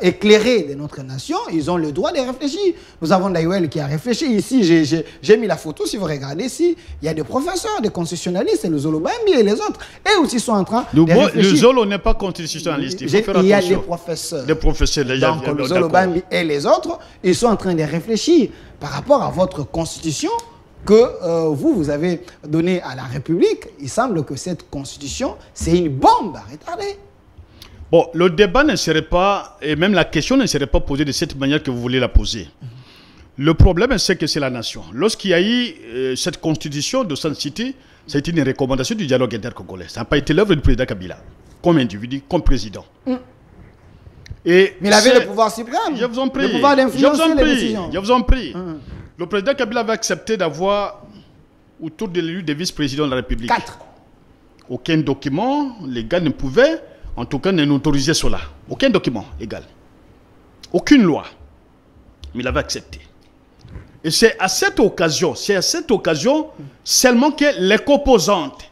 éclairés de notre nation, ils ont le droit de réfléchir. Nous avons Daïwel qui a réfléchi. Ici, j'ai mis la photo, si vous regardez ici, il y a des professeurs, des constitutionnalistes, les Zolo Bambi et les autres. Et aussi sont en train de réfléchir. Le Zolo n'est pas constitutionnaliste, il faut faire attention. Il y a des professeurs. Des professeurs, déjà. Donc, le Zolo Bambi et les autres, ils sont en train de réfléchir par rapport à votre constitution que vous avez donnée à la République. Il semble que cette constitution, c'est une bombe à retarder. Bon, le débat ne serait pas, et même la question ne serait pas posée de cette manière que vous voulez la poser. Le problème, c'est que c'est la nation. Lorsqu'il y a eu cette constitution de Sun City, ça a été une recommandation du dialogue intercongolais. Ça n'a pas été l'œuvre du président Kabila, comme individu, comme président. Mais il avait le pouvoir suprême. Je vous en prie. Le pouvoir d'influencer les décisions. Je vous en prie. Le président Kabila avait accepté d'avoir, autour de l'élu, des vice-présidents de la République. 4. Aucun document légal ne pouvait, en tout cas, n'autoriser cela. Aucun document légal. Aucune loi. Mais il avait accepté. Et c'est à cette occasion seulement que les composantes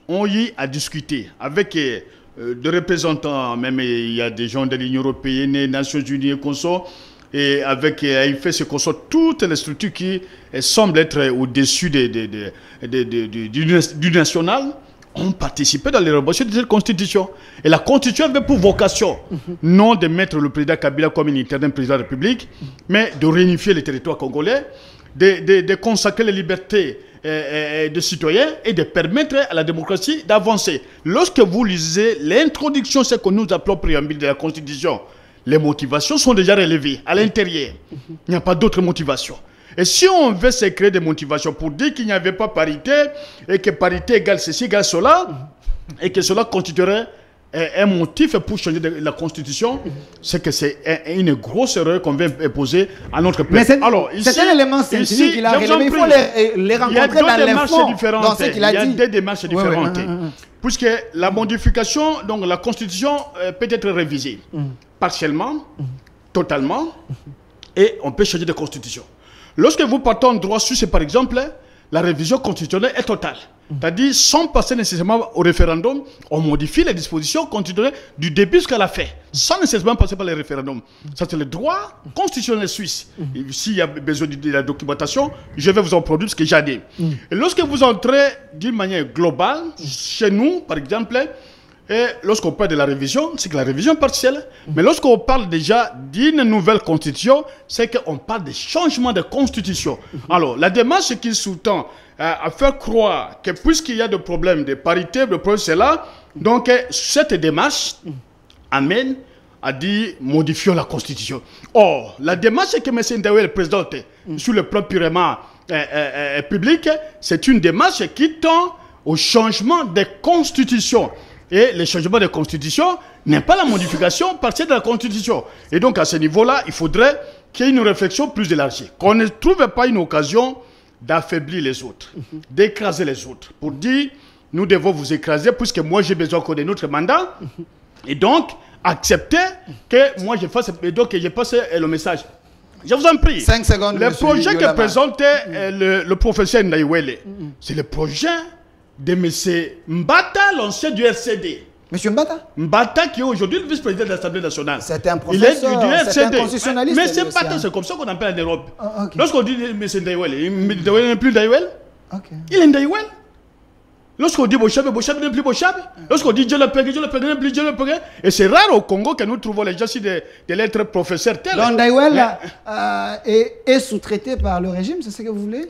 ont eu à discuter avec des représentants, même il y a des gens de l'Union européenne, des Nations Unies et consorts, et avec AIFS et consorts, toutes les structures qui semblent être au-dessus du national, ont participé dans l'élaboration de cette constitution. Et la constitution avait pour vocation, non de mettre le président Kabila comme un éternel président de la République, mais de réunifier les territoires congolais, de consacrer les libertés des citoyens et de permettre à la démocratie d'avancer. Lorsque vous lisez l'introduction, ce que nous appelons préambule de la Constitution, les motivations sont déjà relevées à l'intérieur. Il n'y a pas d'autres motivations. Et si on veut se créer des motivations pour dire qu'il n'y avait pas parité, et que parité égale ceci, égale cela, et que cela constituerait un motif pour changer la Constitution, c'est que c'est une grosse erreur qu'on vient imposer à notre peuple. Alors, c'est un élément scientifique qu'il a relevé. Il faut les rencontrer dans les fonds. Il y a deux démarches différentes. Puisque la modification, donc la Constitution peut être révisée partiellement, totalement, et on peut changer de Constitution. Lorsque vous partez en droit suisse, par exemple, la révision constitutionnelle est totale. C'est-à-dire, sans passer nécessairement au référendum, on modifie les dispositions constitutionnelles du début jusqu'à la fin, sans nécessairement passer par les référendums. Ça, c'est le droit constitutionnel suisse. S'il y a besoin de la documentation, je vais vous en produire ce que j'ai dit. Et lorsque vous entrez d'une manière globale, chez nous, par exemple, et lorsqu'on parle de la révision, c'est que la révision est partielle. Mais lorsqu'on parle déjà d'une nouvelle constitution, c'est qu'on parle de changement de constitution. Alors, la démarche qui sous-tend à faire croire que puisqu'il y a des problèmes de parité, de problème c'est là, donc cette démarche amène à dire modifions la constitution. Or, la démarche que M. Ndawel présente sur le plan purement public, c'est une démarche qui tend au changement des constitutions. Et le changement de constitution n'est pas la modification partielle de la constitution. Et donc à ce niveau-là, il faudrait qu'il y ait une réflexion plus élargie. Qu'on ne trouve pas une occasion d'affaiblir les autres, d'écraser les autres, pour dire, nous devons vous écraser, puisque moi j'ai besoin qu'on ait notre mandat, et donc, accepter que moi je fasse, et donc je passe le message. Je vous en prie. 5 secondes. Le projet que présentait le professeur Ndaïwele, c'est le projet de M. Mbata, l'ancien du RCD. Monsieur Mbata? Mbata qui est aujourd'hui le vice-président de l'Assemblée nationale. C'était un professeur, il est c'était un constitutionnaliste. Mais c'est Mbata, c'est comme ça qu'on appelle en Europe. Lorsqu'on dit M. Ndaïwele, Ndaïwele n'est plus Ndaïwele. Il est Ndaïwele. Lorsqu'on dit Bochabe, Bochabe n'est plus Bochabe. Lorsqu'on dit Dieu le Père, Dieu le Père n'est plus Dieu le Père. Et c'est rare au Congo que nous trouvons les gens ici de lettres professeurs tels. Donc Ndaïwele est sous-traité par le régime, c'est ce que vous voulez?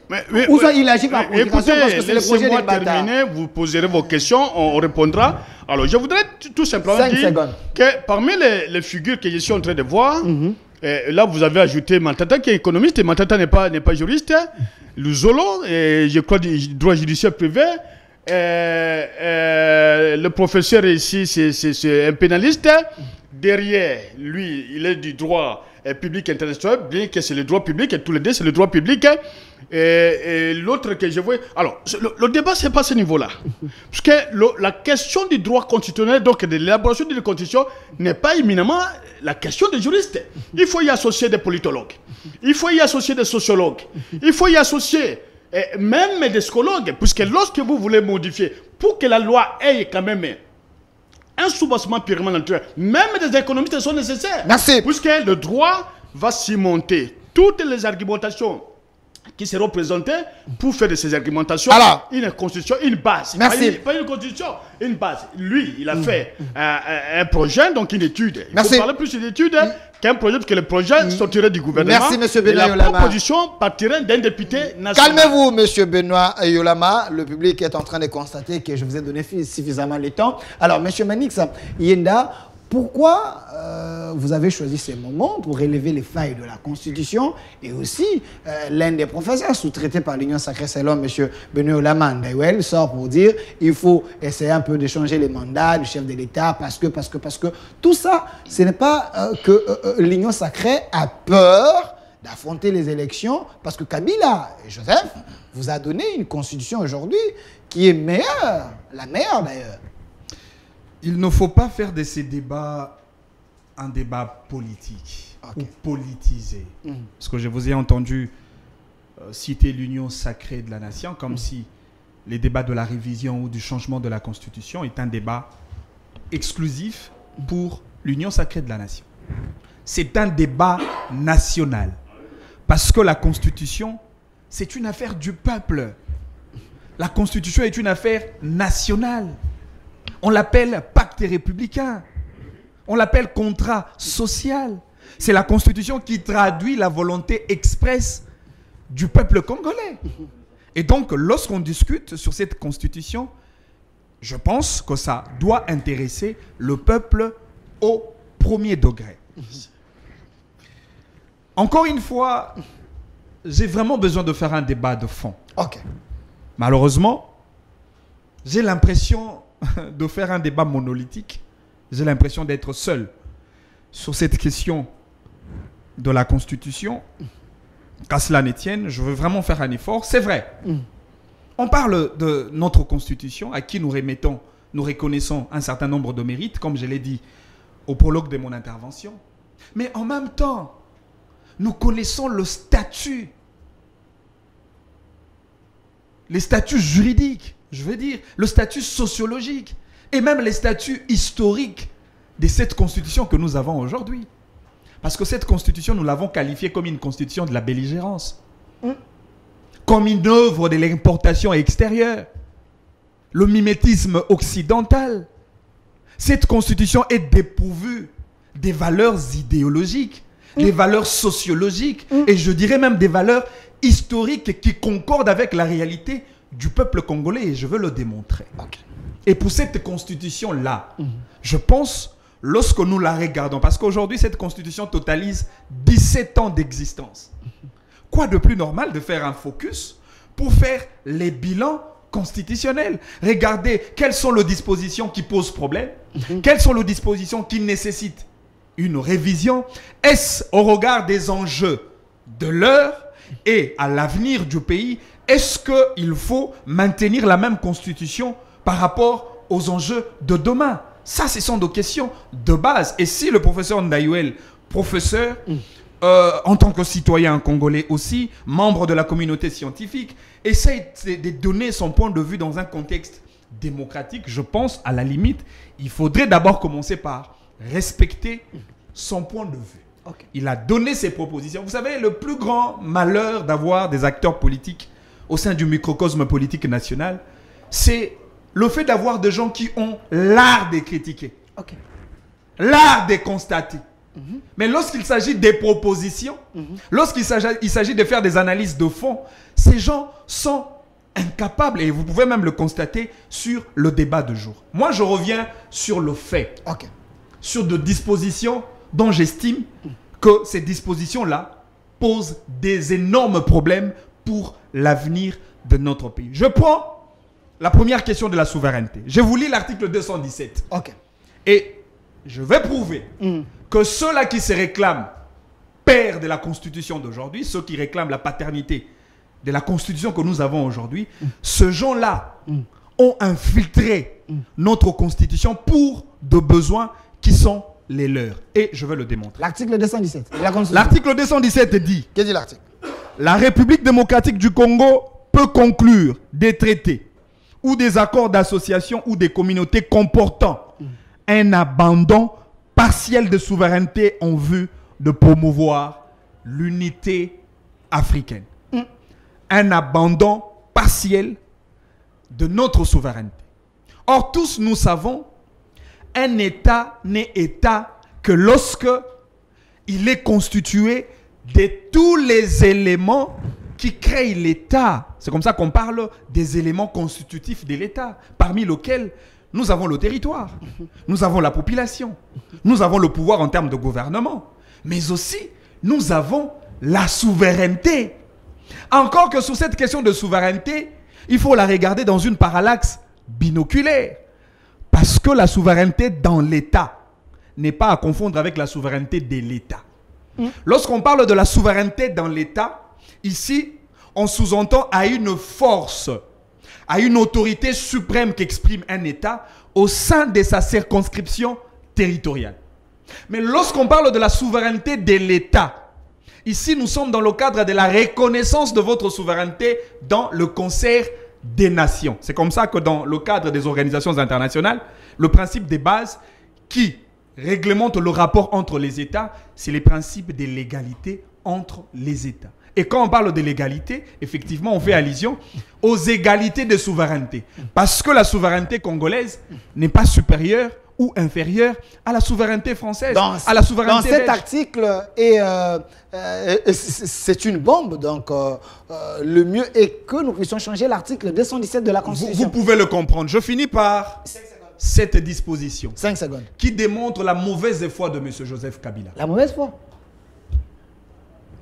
Ou soit il agit par procuration parce que c'est le projet de Mbata. Terminer, vous poserez vos questions, on répondra. Alors je voudrais tout simplement dire que parmi les figures que je suis en train de voir, là vous avez ajouté Matata qui est économiste, et Matata n'est pas juriste. Luzolo, je crois du droit judiciaire privé. Le professeur ici, c'est un pénaliste. Derrière lui, il est du droit public international, bien que c'est le droit public, et tous les deux, c'est le droit public. Et l'autre que je vois. Alors, le débat, c'est pas à ce niveau-là. Parce que la question du droit constitutionnel, donc de l'élaboration de la constitution, n'est pas éminemment la question des juristes. Il faut y associer des politologues, il faut y associer des sociologues, il faut y associer. Et même des psychologues, puisque lorsque vous voulez modifier, pour que la loi ait quand même un soubassement purement naturel, même des économistes sont nécessaires. Merci. Puisque le droit va cimenter toutes les argumentations qui seront présentées pour faire de ces argumentations une constitution, une base. Merci. Pas une constitution, une base. Lui, il a fait un projet, donc une étude. Il faut parler plus d'une étude qu'un projet, parce que le projet sortirait du gouvernement. Merci, M. Benoît Yolama. La proposition partirait d'un député national. Calmez-vous, M. Benoît Yolama. Le public est en train de constater que je vous ai donné suffisamment de temps. Alors, M. Manix Yenda, pourquoi vous avez choisi ces moments pour relever les failles de la Constitution, et aussi l'un des professeurs sous-traités par l'Union Sacrée Selon, M. Benoît Yolama Ndaïwele, sort pour dire il faut essayer un peu de changer les mandats du chef de l'État parce que tout ça, ce n'est pas que l'Union Sacrée a peur d'affronter les élections, parce que Kabila et Joseph vous a donné une Constitution aujourd'hui qui est meilleure, la meilleure d'ailleurs. Il ne faut pas faire de ces débats un débat politique ou politisé. Parce que je vous ai entendu citer l'union sacrée de la nation comme si les débats de la révision ou du changement de la Constitution est un débat exclusif pour l'union sacrée de la nation. C'est un débat national. Parce que la Constitution, c'est une affaire du peuple. La Constitution est une affaire nationale. On l'appelle pacte républicain. On l'appelle contrat social. C'est la Constitution qui traduit la volonté expresse du peuple congolais. Et donc, lorsqu'on discute sur cette Constitution, je pense que ça doit intéresser le peuple au premier degré. Encore une fois, j'ai vraiment besoin de faire un débat de fond. Malheureusement, j'ai l'impression de faire un débat monolithique. J'ai l'impression d'être seul sur cette question de la Constitution. Qu'à cela ne tienne, je veux vraiment faire un effort. C'est vrai. On parle de notre Constitution, à qui nous reconnaissons un certain nombre de mérites, comme je l'ai dit au prologue de mon intervention. Mais en même temps, nous connaissons le statut, les statuts juridiques, je veux dire, le statut sociologique et même les statuts historiques de cette Constitution que nous avons aujourd'hui. Parce que cette Constitution, nous l'avons qualifiée comme une Constitution de la belligérance, comme une œuvre de l'importation extérieure, le mimétisme occidental. Cette Constitution est dépourvue des valeurs idéologiques, des valeurs sociologiques, et je dirais même des valeurs historiques qui concordent avec la réalité du peuple congolais, et je veux le démontrer. Et pour cette Constitution-là, je pense, lorsque nous la regardons, parce qu'aujourd'hui, cette Constitution totalise 17 ans d'existence. Quoi de plus normal de faire un focus pour faire les bilans constitutionnels? Regardez quelles sont les dispositions qui posent problème, quelles sont les dispositions qui nécessitent une révision. Est-ce au regard des enjeux de l'heure et à l'avenir du pays, est-ce qu'il faut maintenir la même constitution par rapport aux enjeux de demain? Ça, ce sont des questions de base. Et si le professeur Ndayouel, professeur, en tant que citoyen congolais aussi, membre de la communauté scientifique, essaie de donner son point de vue dans un contexte démocratique, je pense, à la limite, il faudrait d'abord commencer par respecter son point de vue. Okay. Il a donné ses propositions. Vous savez, le plus grand malheur d'avoir des acteurs politiques au sein du microcosme politique national, c'est le fait d'avoir des gens qui ont l'art de critiquer, l'art de constater. Mais lorsqu'il s'agit des propositions, lorsqu'il s'agit de faire des analyses de fond, ces gens sont incapables, et vous pouvez même le constater sur le débat de jour. Moi, je reviens sur le fait, sur des dispositions dont j'estime que ces dispositions-là posent des énormes problèmes pour l'avenir de notre pays. Je prends la première question de la souveraineté. Je vous lis l'article 217. Et je vais prouver que ceux-là qui se réclament pères de la Constitution d'aujourd'hui, ceux qui réclament la paternité de la Constitution que nous avons aujourd'hui, ces gens-là ont infiltré notre Constitution pour de besoins qui sont les leurs. Et je vais le démontrer. L'article 217. L'article 217 dit... Qu'est-ce que dit l'article? La République démocratique du Congo peut conclure des traités ou des accords d'association ou des communautés comportant un abandon partiel de souveraineté en vue de promouvoir l'unité africaine. Un abandon partiel de notre souveraineté. Or, tous nous savons, un État n'est État que lorsque il est constitué de tous les éléments qui créent l'État. C'est comme ça qu'on parle des éléments constitutifs de l'État, parmi lesquels nous avons le territoire, nous avons la population, nous avons le pouvoir en termes de gouvernement, mais aussi nous avons la souveraineté. Encore que sur cette question de souveraineté, il faut la regarder dans une parallaxe binoculaire. Parce que la souveraineté dans l'État n'est pas à confondre avec la souveraineté de l'État. Lorsqu'on parle de la souveraineté dans l'État, ici, on sous-entend à une force, à une autorité suprême qu'exprime un État au sein de sa circonscription territoriale. Mais lorsqu'on parle de la souveraineté de l'État, ici, nous sommes dans le cadre de la reconnaissance de votre souveraineté dans le concert des nations. C'est comme ça que dans le cadre des organisations internationales, le principe de base qui réglemente le rapport entre les États, c'est le principe de l'égalité entre les États. Et quand on parle de l'égalité, effectivement, on fait allusion aux égalités de souveraineté. Parce que la souveraineté congolaise n'est pas supérieure ou inférieure à la souveraineté française, à la souveraineté dans cet article, c'est une bombe. Donc, le mieux est que nous puissions changer l'article 217 de la Constitution. Vous pouvez le comprendre. Je finis par cette disposition 5 secondes. Qui démontre la mauvaise foi de M. Joseph Kabila. La mauvaise foi?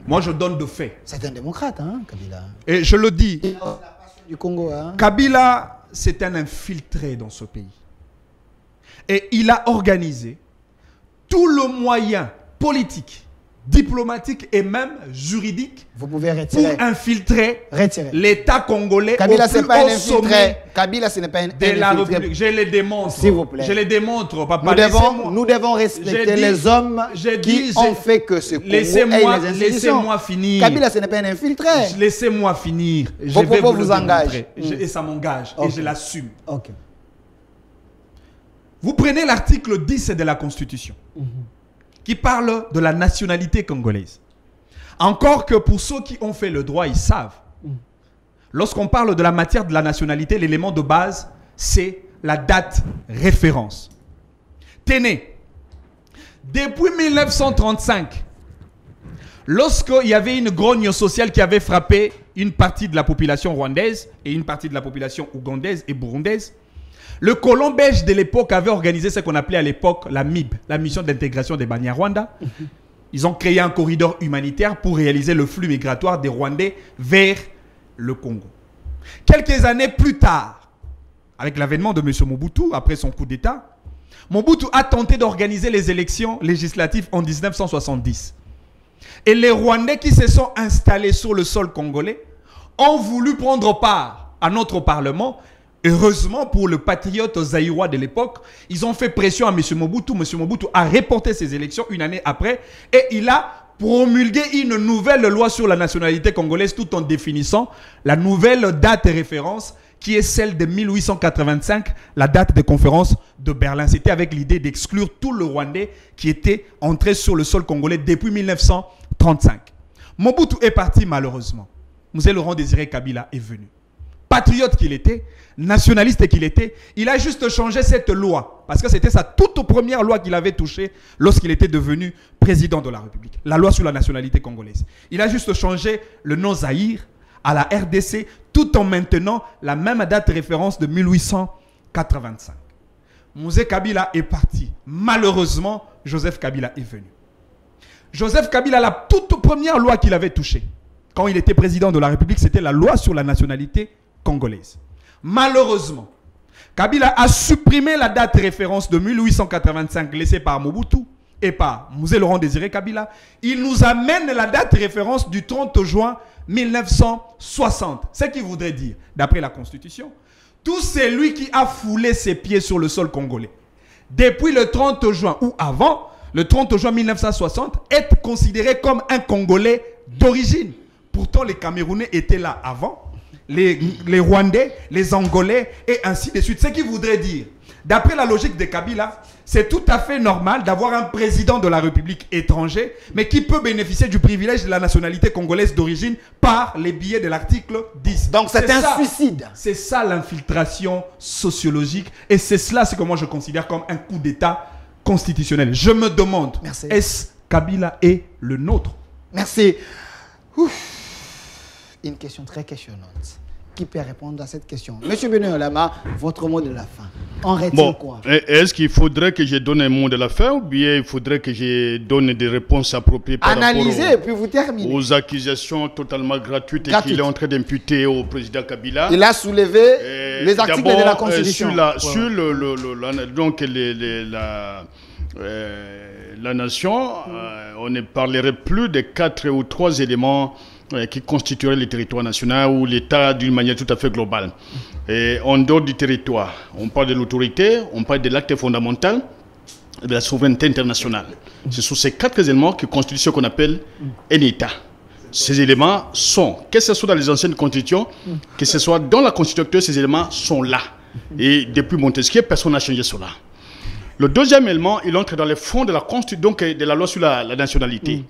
Moi, je donne de faits. C'est un démocrate, hein, Kabila. Et je le dis. La passion du Congo, hein. Kabila, c'est un infiltré dans ce pays. Et il a organisé tout le moyen politique, diplomatique et même juridique vous pouvez retirer. Pour infiltrer l'État congolais. Kabila, ce n'est pas un infiltré. Kabila, ce n'est pas un infiltré. La République. Je les démontre. S'il vous plaît. Je les démontre, papa. Nous devons respecter les hommes qui ont fait que ce Congo laissez-moi finir. Kabila, ce n'est pas un infiltré. Laissez-moi finir. Je vais vous engager. Et ça m'engage. Et je l'assume. Vous prenez l'article 10 de la Constitution qui parle de la nationalité congolaise. Encore que pour ceux qui ont fait le droit, ils savent. Lorsqu'on parle de la matière de la nationalité, l'élément de base, c'est la date référence. Tenez, depuis 1935, lorsqu'il y avait une grogne sociale qui avait frappé une partie de la population rwandaise et une partie de la population ougandaise et burundaise, le colon belge de l'époque avait organisé ce qu'on appelait à l'époque la MIB, la mission d'intégration des Banyarwanda. Ils ont créé un corridor humanitaire pour réaliser le flux migratoire des Rwandais vers le Congo. Quelques années plus tard, avec l'avènement de M. Mobutu, après son coup d'État, Mobutu a tenté d'organiser les élections législatives en 1970. Et les Rwandais qui se sont installés sur le sol congolais ont voulu prendre part à notre Parlement. Heureusement pour le patriote zaïrois de l'époque, ils ont fait pression à M. Mobutu. M. Mobutu a reporté ses élections une année après et il a promulgué une nouvelle loi sur la nationalité congolaise tout en définissant la nouvelle date et référence qui est celle de 1885, la date de conférence de Berlin. C'était avec l'idée d'exclure tout le Rwandais qui était entré sur le sol congolais depuis 1935. Mobutu est parti malheureusement. Mzee Laurent Désiré Kabila est venu. Patriote qu'il était, nationaliste qu'il était, il a juste changé cette loi. Parce que c'était sa toute première loi qu'il avait touchée lorsqu'il était devenu président de la République. La loi sur la nationalité congolaise. Il a juste changé le nom Zaïre à la RDC tout en maintenant la même date de référence de 1885. Mzee Kabila est parti. Malheureusement, Joseph Kabila est venu. Joseph Kabila, la toute première loi qu'il avait touchée, quand il était président de la République, c'était la loi sur la nationalité congolaise. Malheureusement, Kabila a supprimé la date de référence de 1885 laissée par Mobutu et par Mzee Laurent Désiré Kabila. Il nous amène la date de référence du 30 juin 1960. Ce qui voudrait dire, d'après la Constitution, tout celui qui a foulé ses pieds sur le sol congolais depuis le 30 juin ou avant le 30 juin 1960 est considéré comme un Congolais d'origine. Pourtant, les Camerounais étaient là avant, les Rwandais, les Angolais et ainsi de suite. Ce qui voudrait dire, d'après la logique de Kabila, c'est tout à fait normal d'avoir un président de la République étranger, mais qui peut bénéficier du privilège de la nationalité congolaise d'origine par les billets de l'article 10. Donc c'est un suicide. C'est ça l'infiltration sociologique et c'est cela ce que moi je considère comme un coup d'État constitutionnel. Je me demande, est-ce Kabila est le nôtre? Merci. Ouf. Une question très questionnante. Qui peut répondre à cette question? Monsieur Benoît Lama, votre mot de la fin. On retient quoi? Est-ce qu'il faudrait que je donne un mot de la fin ou bien il faudrait que je donne des réponses appropriées par Analysez et puis vous terminez. Aux accusations totalement gratuites qu'il est en train d'imputer au président Kabila? Il a soulevé les articles de la Constitution. Sur la nation, on ne parlerait plus de 4 ou 3 éléments qui constituerait le territoire national ou l'État d'une manière tout à fait globale. Et en dehors du territoire, on parle de l'autorité, on parle de l'acte fondamental et de la souveraineté internationale. Ce sont ces 4 éléments qui constituent ce qu'on appelle un État. Ces éléments sont, que ce soit dans les anciennes constitutions, que ce soit dans la Constitution actuelle, ces éléments sont là. Et depuis Montesquieu, personne n'a changé cela. Le deuxième élément, il entre dans les fonds de la Constitution, donc de la loi sur la nationalité.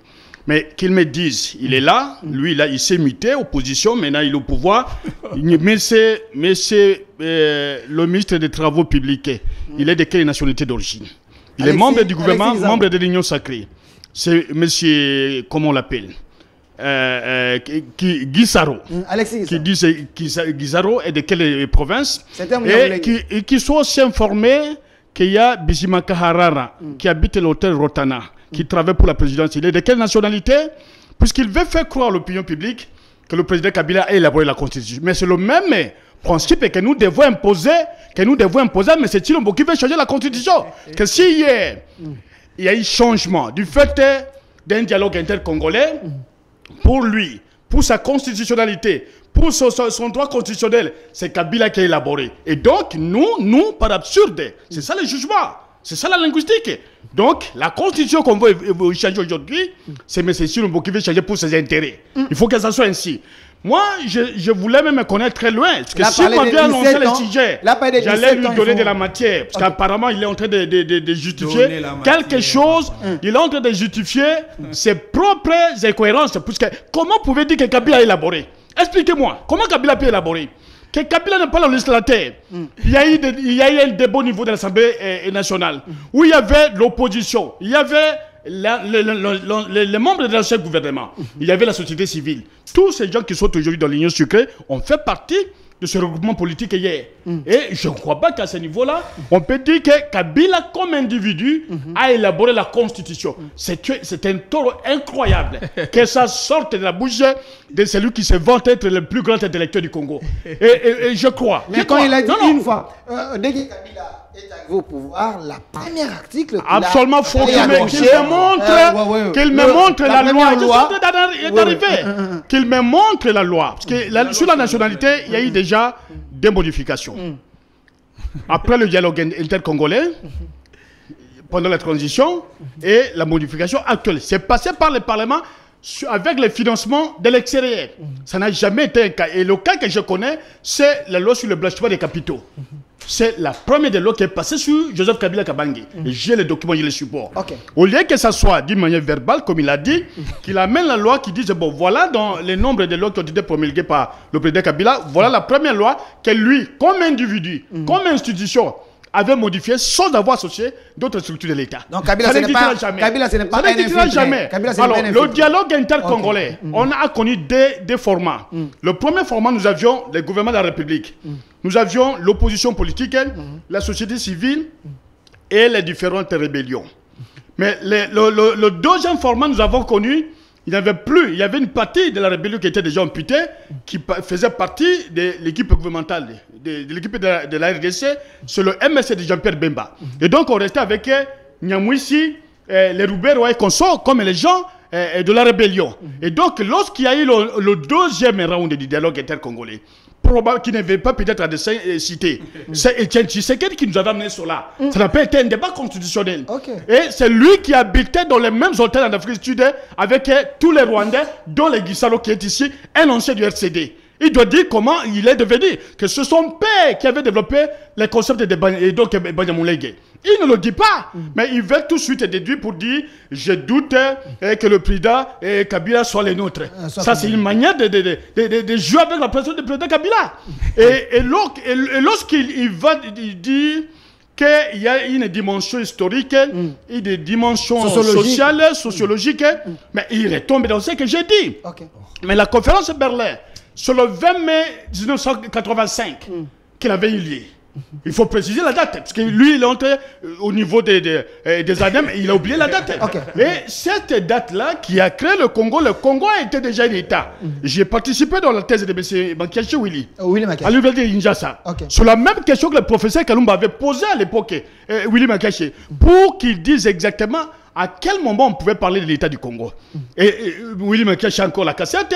Mais qu'ils me disent, il est là, lui là, il s'est muté, opposition, maintenant il est au pouvoir. Mais c'est le ministre des Travaux publics. Il est de quelle nationalité d'origine? Il est membre du gouvernement, membre de l'Union sacrée. C'est monsieur, comment on l'appelle, Guissaro. Qui dit Guissaro est de quelle province? Et qui soit aussi informé qu'il y a Bisimaka Harara qui habite l'hôtel Rotana, qui travaille pour la présidence. Il est de quelle nationalité? Puisqu'il veut faire croire à l'opinion publique que le président Kabila a élaboré la Constitution. Mais c'est le même principe que nous devons imposer, mais c'est Tshilombo qui veut changer la Constitution. Que s'il y a eu changement du fait d'un dialogue intercongolais, pour lui, pour sa constitutionnalité, pour son droit constitutionnel, c'est Kabila qui a élaboré. Et donc, nous, par absurde, c'est ça le jugement. C'est ça la linguistique. Donc, la constitution qu'on veut changer aujourd'hui, c'est M. Tshilombo qui veut changer pour ses intérêts. Il faut que ça soit ainsi. Moi, je voulais même me connaître très loin. Parce que si on m'avait annoncé le sujet, j'allais lui donner de la matière. Parce qu'apparemment, il est en train de justifier quelque chose. Il est en train de justifier ses propres incohérences. Puisque, comment pouvez-vous dire que Kabila a élaboré? Expliquez-moi. Comment Kabila peut élaborer? Que Kabila n'est pas le législateur. Il y a eu un débat au niveau de l'Assemblée nationale où il y avait l'opposition, il y avait les membres de l'ancien gouvernement, il y avait la société civile. Tous ces gens qui sont aujourd'hui dans l'Union sucrée ont fait partie de ce regroupement politique hier. Et je ne crois pas qu'à ce niveau-là, on peut dire que Kabila, comme individu, a élaboré la Constitution. C'est un tort incroyable que ça sorte de la bouche de celui qui se vante être le plus grand intellectuel du Congo. Et je crois. Mais quand il a dit une fois, dès que Kabila est arrivé au pouvoir, la première article absolument faux, qu'il me montre la loi qu'il me montre la loi, parce que sur la nationalité il y a eu déjà des modifications après le dialogue intercongolais pendant la transition et la modification actuelle. C'est passé par le Parlement avec le financement de l'extérieur. Ça n'a jamais été un cas. Et le cas que je connais, c'est la loi sur le blanchiment des capitaux. C'est la première des lois qui est passée sur Joseph Kabila Kabange. Et j'ai les documents, j'ai les supports. Au lieu que ça soit d'une manière verbale, comme il a dit, qu'il amène la loi qui dit, bon, voilà dans les nombres de lois qui ont été promulguées par le président Kabila, voilà la première loi que lui, comme individu, comme institution, avait modifié sans avoir associé d'autres structures de l'État. Donc Kabila, ce n'est pas un infiltré. Alors, le dialogue intercongolais, on a connu des formats. Le premier format, nous avions le gouvernement de la République. Nous avions l'opposition politique, la société civile et les différentes rébellions. Mais le deuxième format, nous avons connu, il n'y avait plus, il y avait une partie de la rébellion qui était déjà amputée, qui faisait partie de l'équipe gouvernementale, de l'équipe de la RDC, c'est le MSC de Jean-Pierre Bemba. Et donc on restait avec Nyamwisi, les Roubero et consorts, comme les gens de la rébellion. Et donc lorsqu'il y a eu le deuxième round du dialogue intercongolais, qui n'avait pas peut-être à citer, c'est Etienne Tshisekedi qui nous avait amené sur là. Ça n'a pas été un débat constitutionnel. Et c'est lui qui habitait dans les mêmes hôtels en Afrique du Sud avec tous les Rwandais, dont les Gisalo qui est ici, un ancien du RCD. Il doit dire comment il est devenu, que c'est son père qui avait développé les concepts de Banyamulenge. Il ne le dit pas, mais il veut tout de suite déduire pour dire je doute que le président Kabila soit les nôtres. Ça, c'est une manière de jouer avec la personne du président Kabila. Et lorsqu'il va dire qu'il y a une dimension historique et des dimensions sociales, sociologiques, mais il retombe dans ce que j'ai dit. Mais la conférence de Berlin, sur le 20 mai 1985, qu'il avait eu lieu. Il faut préciser la date, parce que lui, il est entré au niveau des ADEM et il a oublié la date. Et cette date-là qui a créé le Congo était déjà un État. J'ai participé dans la thèse de M. Mankiachi Willy, à l'université de Kinshasa, sur la même question que le professeur Kalumba avait posée à l'époque, Willy Mankiachi, pour qu'il dise exactement à quel moment on pouvait parler de l'État du Congo. Et Willy Mankiachi a encore la cassette,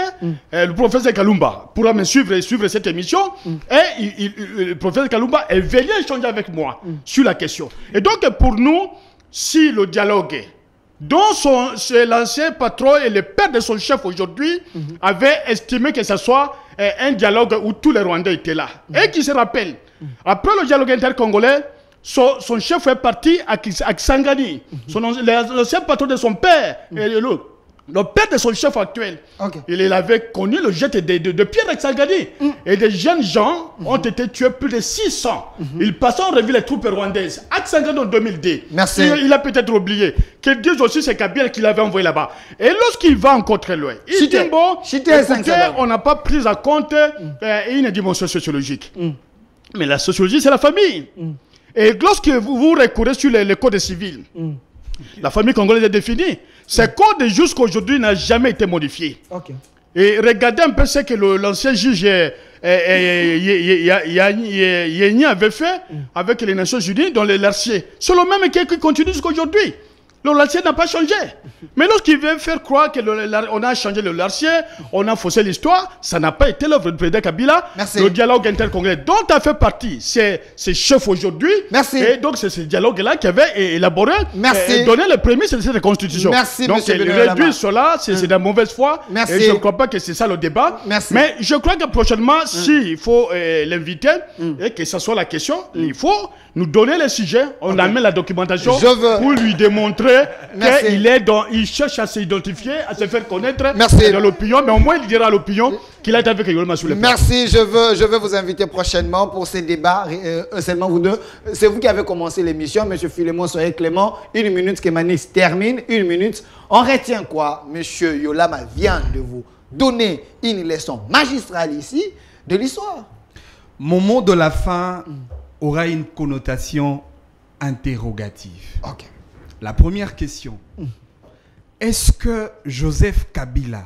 le professeur Kalumba pourra me suivre cette émission, et le professeur Kalumba est venu échanger avec moi sur la question. Et donc pour nous, si le dialogue dont l'ancien patron et le père de son chef aujourd'hui avait estimé que ce soit un dialogue où tous les Rwandais étaient là, et qui se rappelle, après le dialogue intercongolais, son chef est parti à Kisangani. L'ancien patron de son père, le père de son chef actuel, il avait connu le jet de pierre à Kisangani. Et des jeunes gens ont été tués, plus de 600. Ils passaient en revue les troupes rwandaises à Kisangani en 2002. Il a peut-être oublié. Qu'ils disent aussi c'est Kabila qui l'avait envoyé là-bas. Et lorsqu'il va encore très loin, il dit bon, écoutez, on n'a pas pris en compte une dimension sociologique. Mais la sociologie, c'est la famille. Et lorsque vous recourez sur les codes civils, la famille congolaise est définie. Ce code jusqu'à aujourd'hui n'a jamais été modifié. Et regardez un peu ce que l'ancien juge Yeni avait fait avec les Nations Unies dans les Larciers. C'est le même qui continue jusqu'à aujourd'hui. Le Larcier n'a pas changé. Mais lorsqu'il veut faire croire qu'on a changé le Larcier, on a faussé l'histoire, ça n'a pas été l'œuvre du président Kabila. Le dialogue intercongolais dont a fait partie ses chefs aujourd'hui. Et donc c'est ce dialogue-là qui avait élaboré et donné les prémices de cette constitution. Donc réduire cela, c'est de la mauvaise foi. Et je ne crois pas que c'est ça le débat. Mais je crois que prochainement, s'il faut l'inviter et que ce soit la question, il faut nous donner le sujet, on amène la documentation pour lui démontrer qu'il cherche à s'identifier, à se faire connaître dans l'opinion, mais au moins il dira à l'opinion qu'il a été avec Yolma sur le plan. Merci, je veux vous inviter prochainement pour ces débats, seulement vous deux. C'est vous qui avez commencé l'émission, M. Philémon, soyez clément. 1 minute que Manix termine, 1 minute. On retient quoi? M. Yolama vient de vous donner une leçon magistrale ici de l'histoire. Mon mot de la fin aura une connotation interrogative. La première question, est-ce que Joseph Kabila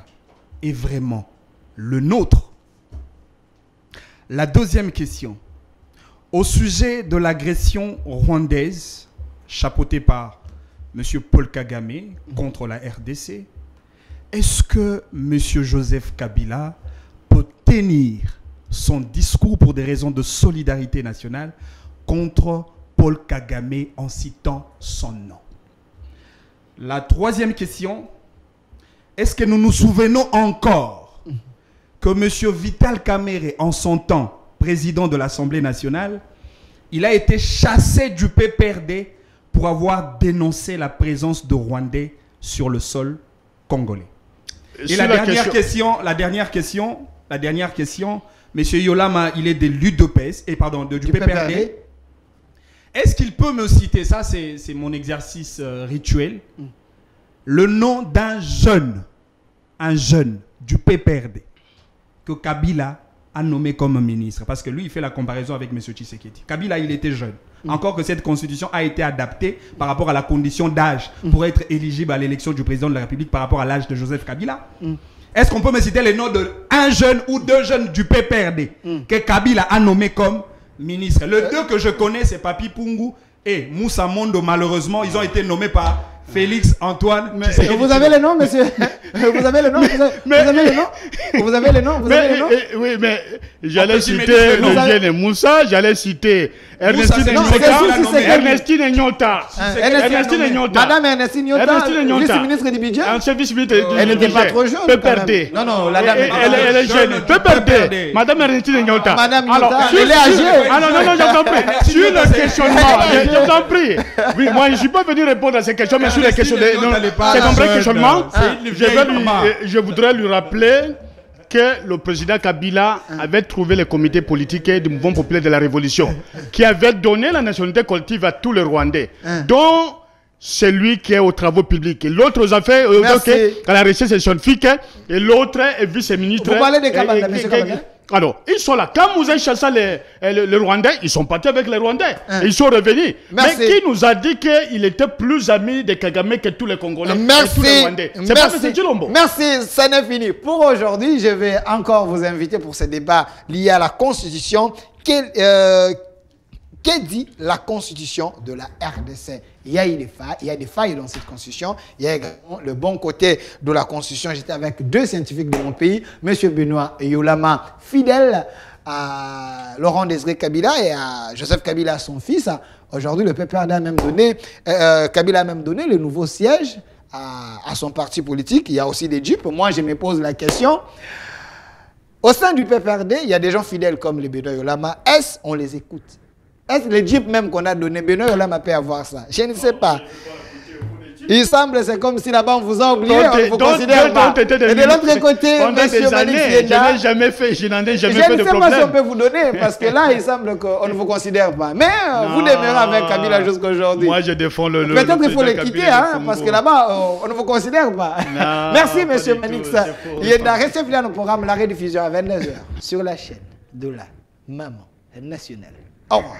est vraiment le nôtre? La deuxième question, Au sujet de l'agression rwandaise, chapeautée par M. Paul Kagame contre la RDC, est-ce que M. Joseph Kabila peut tenir son discours pour des raisons de solidarité nationale contre Paul Kagame en citant son nom? La troisième question, est-ce que nous nous souvenons encore que M. Vital Kamerhe, en son temps président de l'Assemblée nationale, il a été chassé du PPRD pour avoir dénoncé la présence de Rwandais sur le sol congolais. Et la dernière question, M. Yolama, il est de l'UDPS, du PPRD. Est-ce qu'il peut me citer, ça c'est mon exercice rituel, le nom d'un jeune du PPRD que Kabila a nommé comme ministre? Parce que lui, il fait la comparaison avec M. Tshisekedi. Kabila, il était jeune. Encore que cette constitution a été adaptée par rapport à la condition d'âge pour être éligible à l'élection du président de la République par rapport à l'âge de Joseph Kabila. Est-ce qu'on peut me citer les noms d'un jeune ou deux jeunes du PPRD que Kabila a nommé comme ministre? Le deux que je connais, c'est Papi Pungu et Moussa Mondo. Malheureusement, ils ont été nommés par Félix Antoine. Vous avez les noms, monsieur? Vous avez les noms? Vous avez les noms? Oui, mais j'allais citer le jeune Moussa, j'allais citer Ernestine Nyota. Madame Ernestine Nyota, vice-ministre du budget. Ancien vice-ministre du budget. Elle n'était pas trop jeune. PPRD. Non, la dame. Elle est jeune. PPRD. Madame Ernestine Nyota. Madame Nyota, elle est âgée. Ah non, je t'en prie. Sur le questionnement, je t'en prie. Oui, moi, je ne suis pas venu répondre à ces questions, mais sur les questions de... C'est un vrai questionnement. Je voudrais lui rappeler que le président Kabila avait trouvé les comités politiques du mouvement populaire de la Révolution, qui avait donné la nationalité collective à tous les Rwandais, dont celui qui est aux travaux publics, et l'autre aux affaires, à la recherche scientifique, et l'autre est vice-ministre. Vous parlez de Kabila, M. Kabila? Alors, ils sont là. Quand vous avez chassé les Rwandais, ils sont partis avec les Rwandais. Ils sont revenus. Merci. Mais qui nous a dit qu'il était plus ami de Kagame que tous les Congolais et tous les Rwandais? C'est pas M. Chilombo. Merci, ça n'est fini. Pour aujourd'hui, je vais encore vous inviter pour ce débat lié à la Constitution. Que dit la Constitution de la RDC? Il y a des failles dans cette Constitution. Il y a également le bon côté de la Constitution. J'étais avec deux scientifiques de mon pays, M. Benoît Yolama, fidèle à Laurent Désiré Kabila et à Joseph Kabila, son fils. Aujourd'hui, le PPRD a même donné, Kabila a même donné le nouveau siège à son parti politique. Il y a aussi des dupes. Moi, je me pose la question. Au sein du PPRD, il y a des gens fidèles comme les Benoît Yolama. Est-ce qu'on les écoute? Est-ce le jeep même qu'on a donné, Benoît Yolama peut avoir ça? Je ne sais pas. Il semble, c'est comme si là-bas on vous a oublié, on ne vous considère pas. Et de l'autre côté, M. Malik Sienda, je n'en ai jamais fait de problème. Je ne sais pas si on peut vous donner, parce que là, il semble qu'on ne vous considère pas. Mais vous demeurez avec Kabila jusqu'à aujourd'hui. Moi, je défends le peut-être qu'il faut le quitter, parce que là-bas, on ne vous considère pas. Merci, M. Malik Sienda. Restez fidèles à nos programmes, la rediffusion à 22h sur la chaîne de la Maman Nationale. Au revoir.